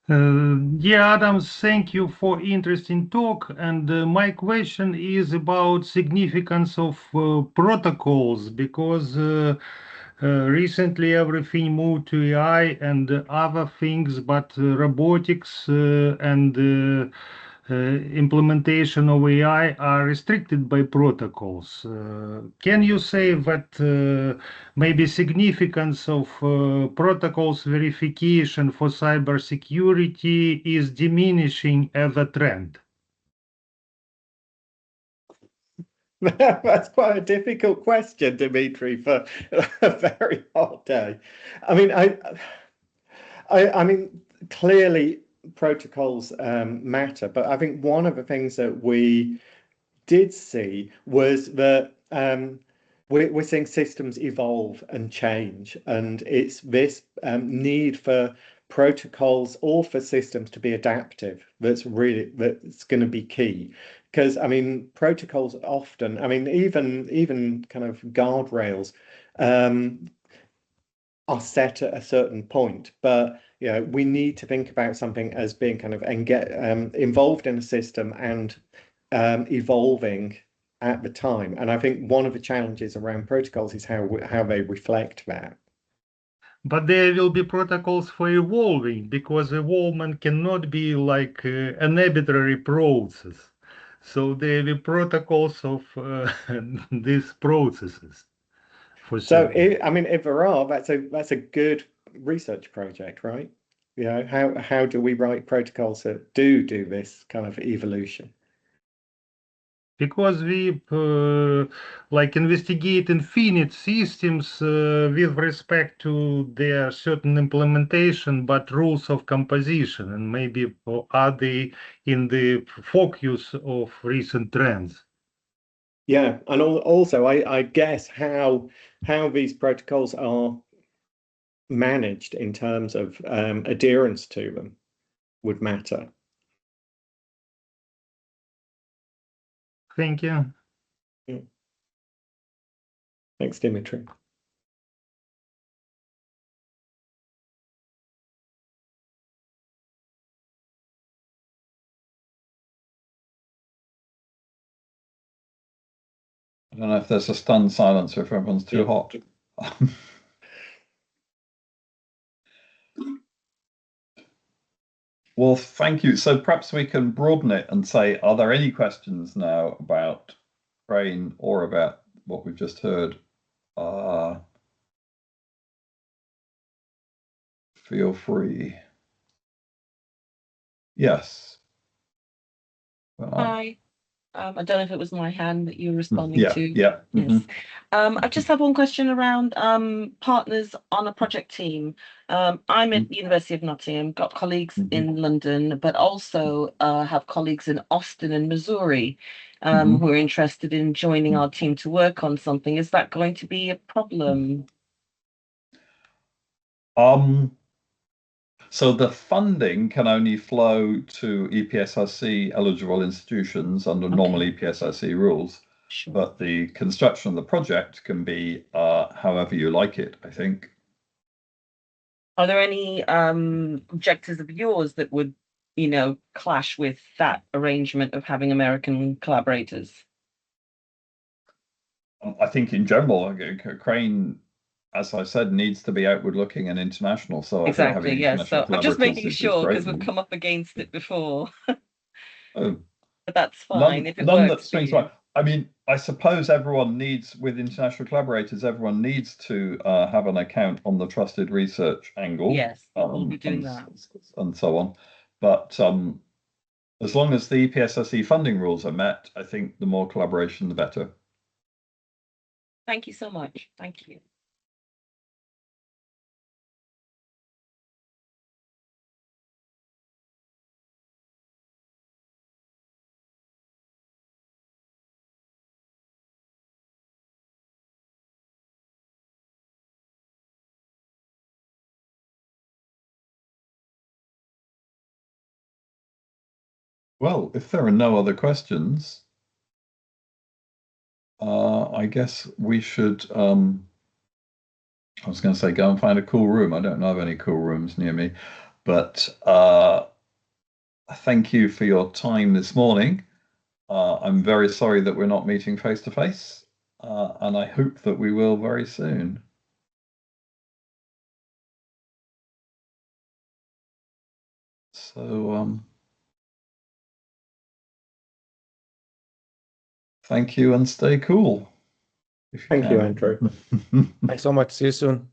S12: Yeah, Adam, thank you for interesting talk. And my question is about significance of protocols, because recently everything moved to AI and other things, but robotics and implementation of AI are restricted by protocols. Can you say that maybe significance of protocols verification for cybersecurity is diminishing as a trend?
S11: That's quite a difficult question, Dimitri, for a very hot day. I mean, I mean, clearly protocols matter, but I think one of the things that we did see was that we're seeing systems evolve and change, and it's this need for protocols or for systems to be adaptive that's going to be key. Because I mean, protocols often, I mean, even kind of guardrails are set at a certain point, but you know, we need to think about something as being kind of involved in a system and evolving at the time. And I think one of the challenges around protocols is how they reflect that.
S12: But there will be protocols for evolving, because evolvement cannot be like an arbitrary process. So there will be protocols of these processes.
S11: So I mean, if there are, that's a good research project, right? You know, how do we write protocols that do this kind of evolution?
S12: Because we like investigate infinite systems with respect to their certain implementation, but rules of composition, and maybe are they in the focus of recent trends?
S11: Yeah, and also I guess how these protocols are managed in terms of adherence to them would matter.
S12: Thank you.
S11: Yeah. Thanks, Dimitri.
S1: I don't know if there's a stunned silence or if everyone's too hot. Well, thank you. So perhaps we can broaden it and say, are there any questions now about Crane or about what we've just heard? Feel free. Yes.
S6: Hi. I don't know if it was my hand that you were responding to.
S1: Yeah.
S6: Yes. I just have one question around partners on a project team. I'm at the University of Nottingham, got colleagues in London, but also have colleagues in Austin and Missouri who are interested in joining our team to work on something. Is that going to be a problem?
S1: So the funding can only flow to EPSRC eligible institutions under normal EPSRC rules, but the construction of the project can be however you like it, I think.
S6: Are there any objectives of yours that would, you know, clash with that arrangement of having American collaborators?
S1: I think in general, Crane, as I said, needs to be outward looking and international. So
S6: exactly, yes. So I'm just making sure, because we've come up against it before. But that's fine if it works for you.
S1: I mean, I suppose everyone needs, with international collaborators, everyone needs to have an account on the trusted research angle.
S6: Yes, we'll be doing that.
S1: And so on. But as long as the EPSSE funding rules are met, I think the more collaboration, the better.
S6: Thank you so much. Thank you.
S1: Well, if there are no other questions, I guess we should, I was going to say, go and find a cool room. I don't know of any cool rooms near me, but thank you for your time this morning. I'm very sorry that we're not meeting face to face, and I hope that we will very soon. So, thank you and stay cool.
S11: Thank you, Andrew.
S9: Thanks so much. See you soon.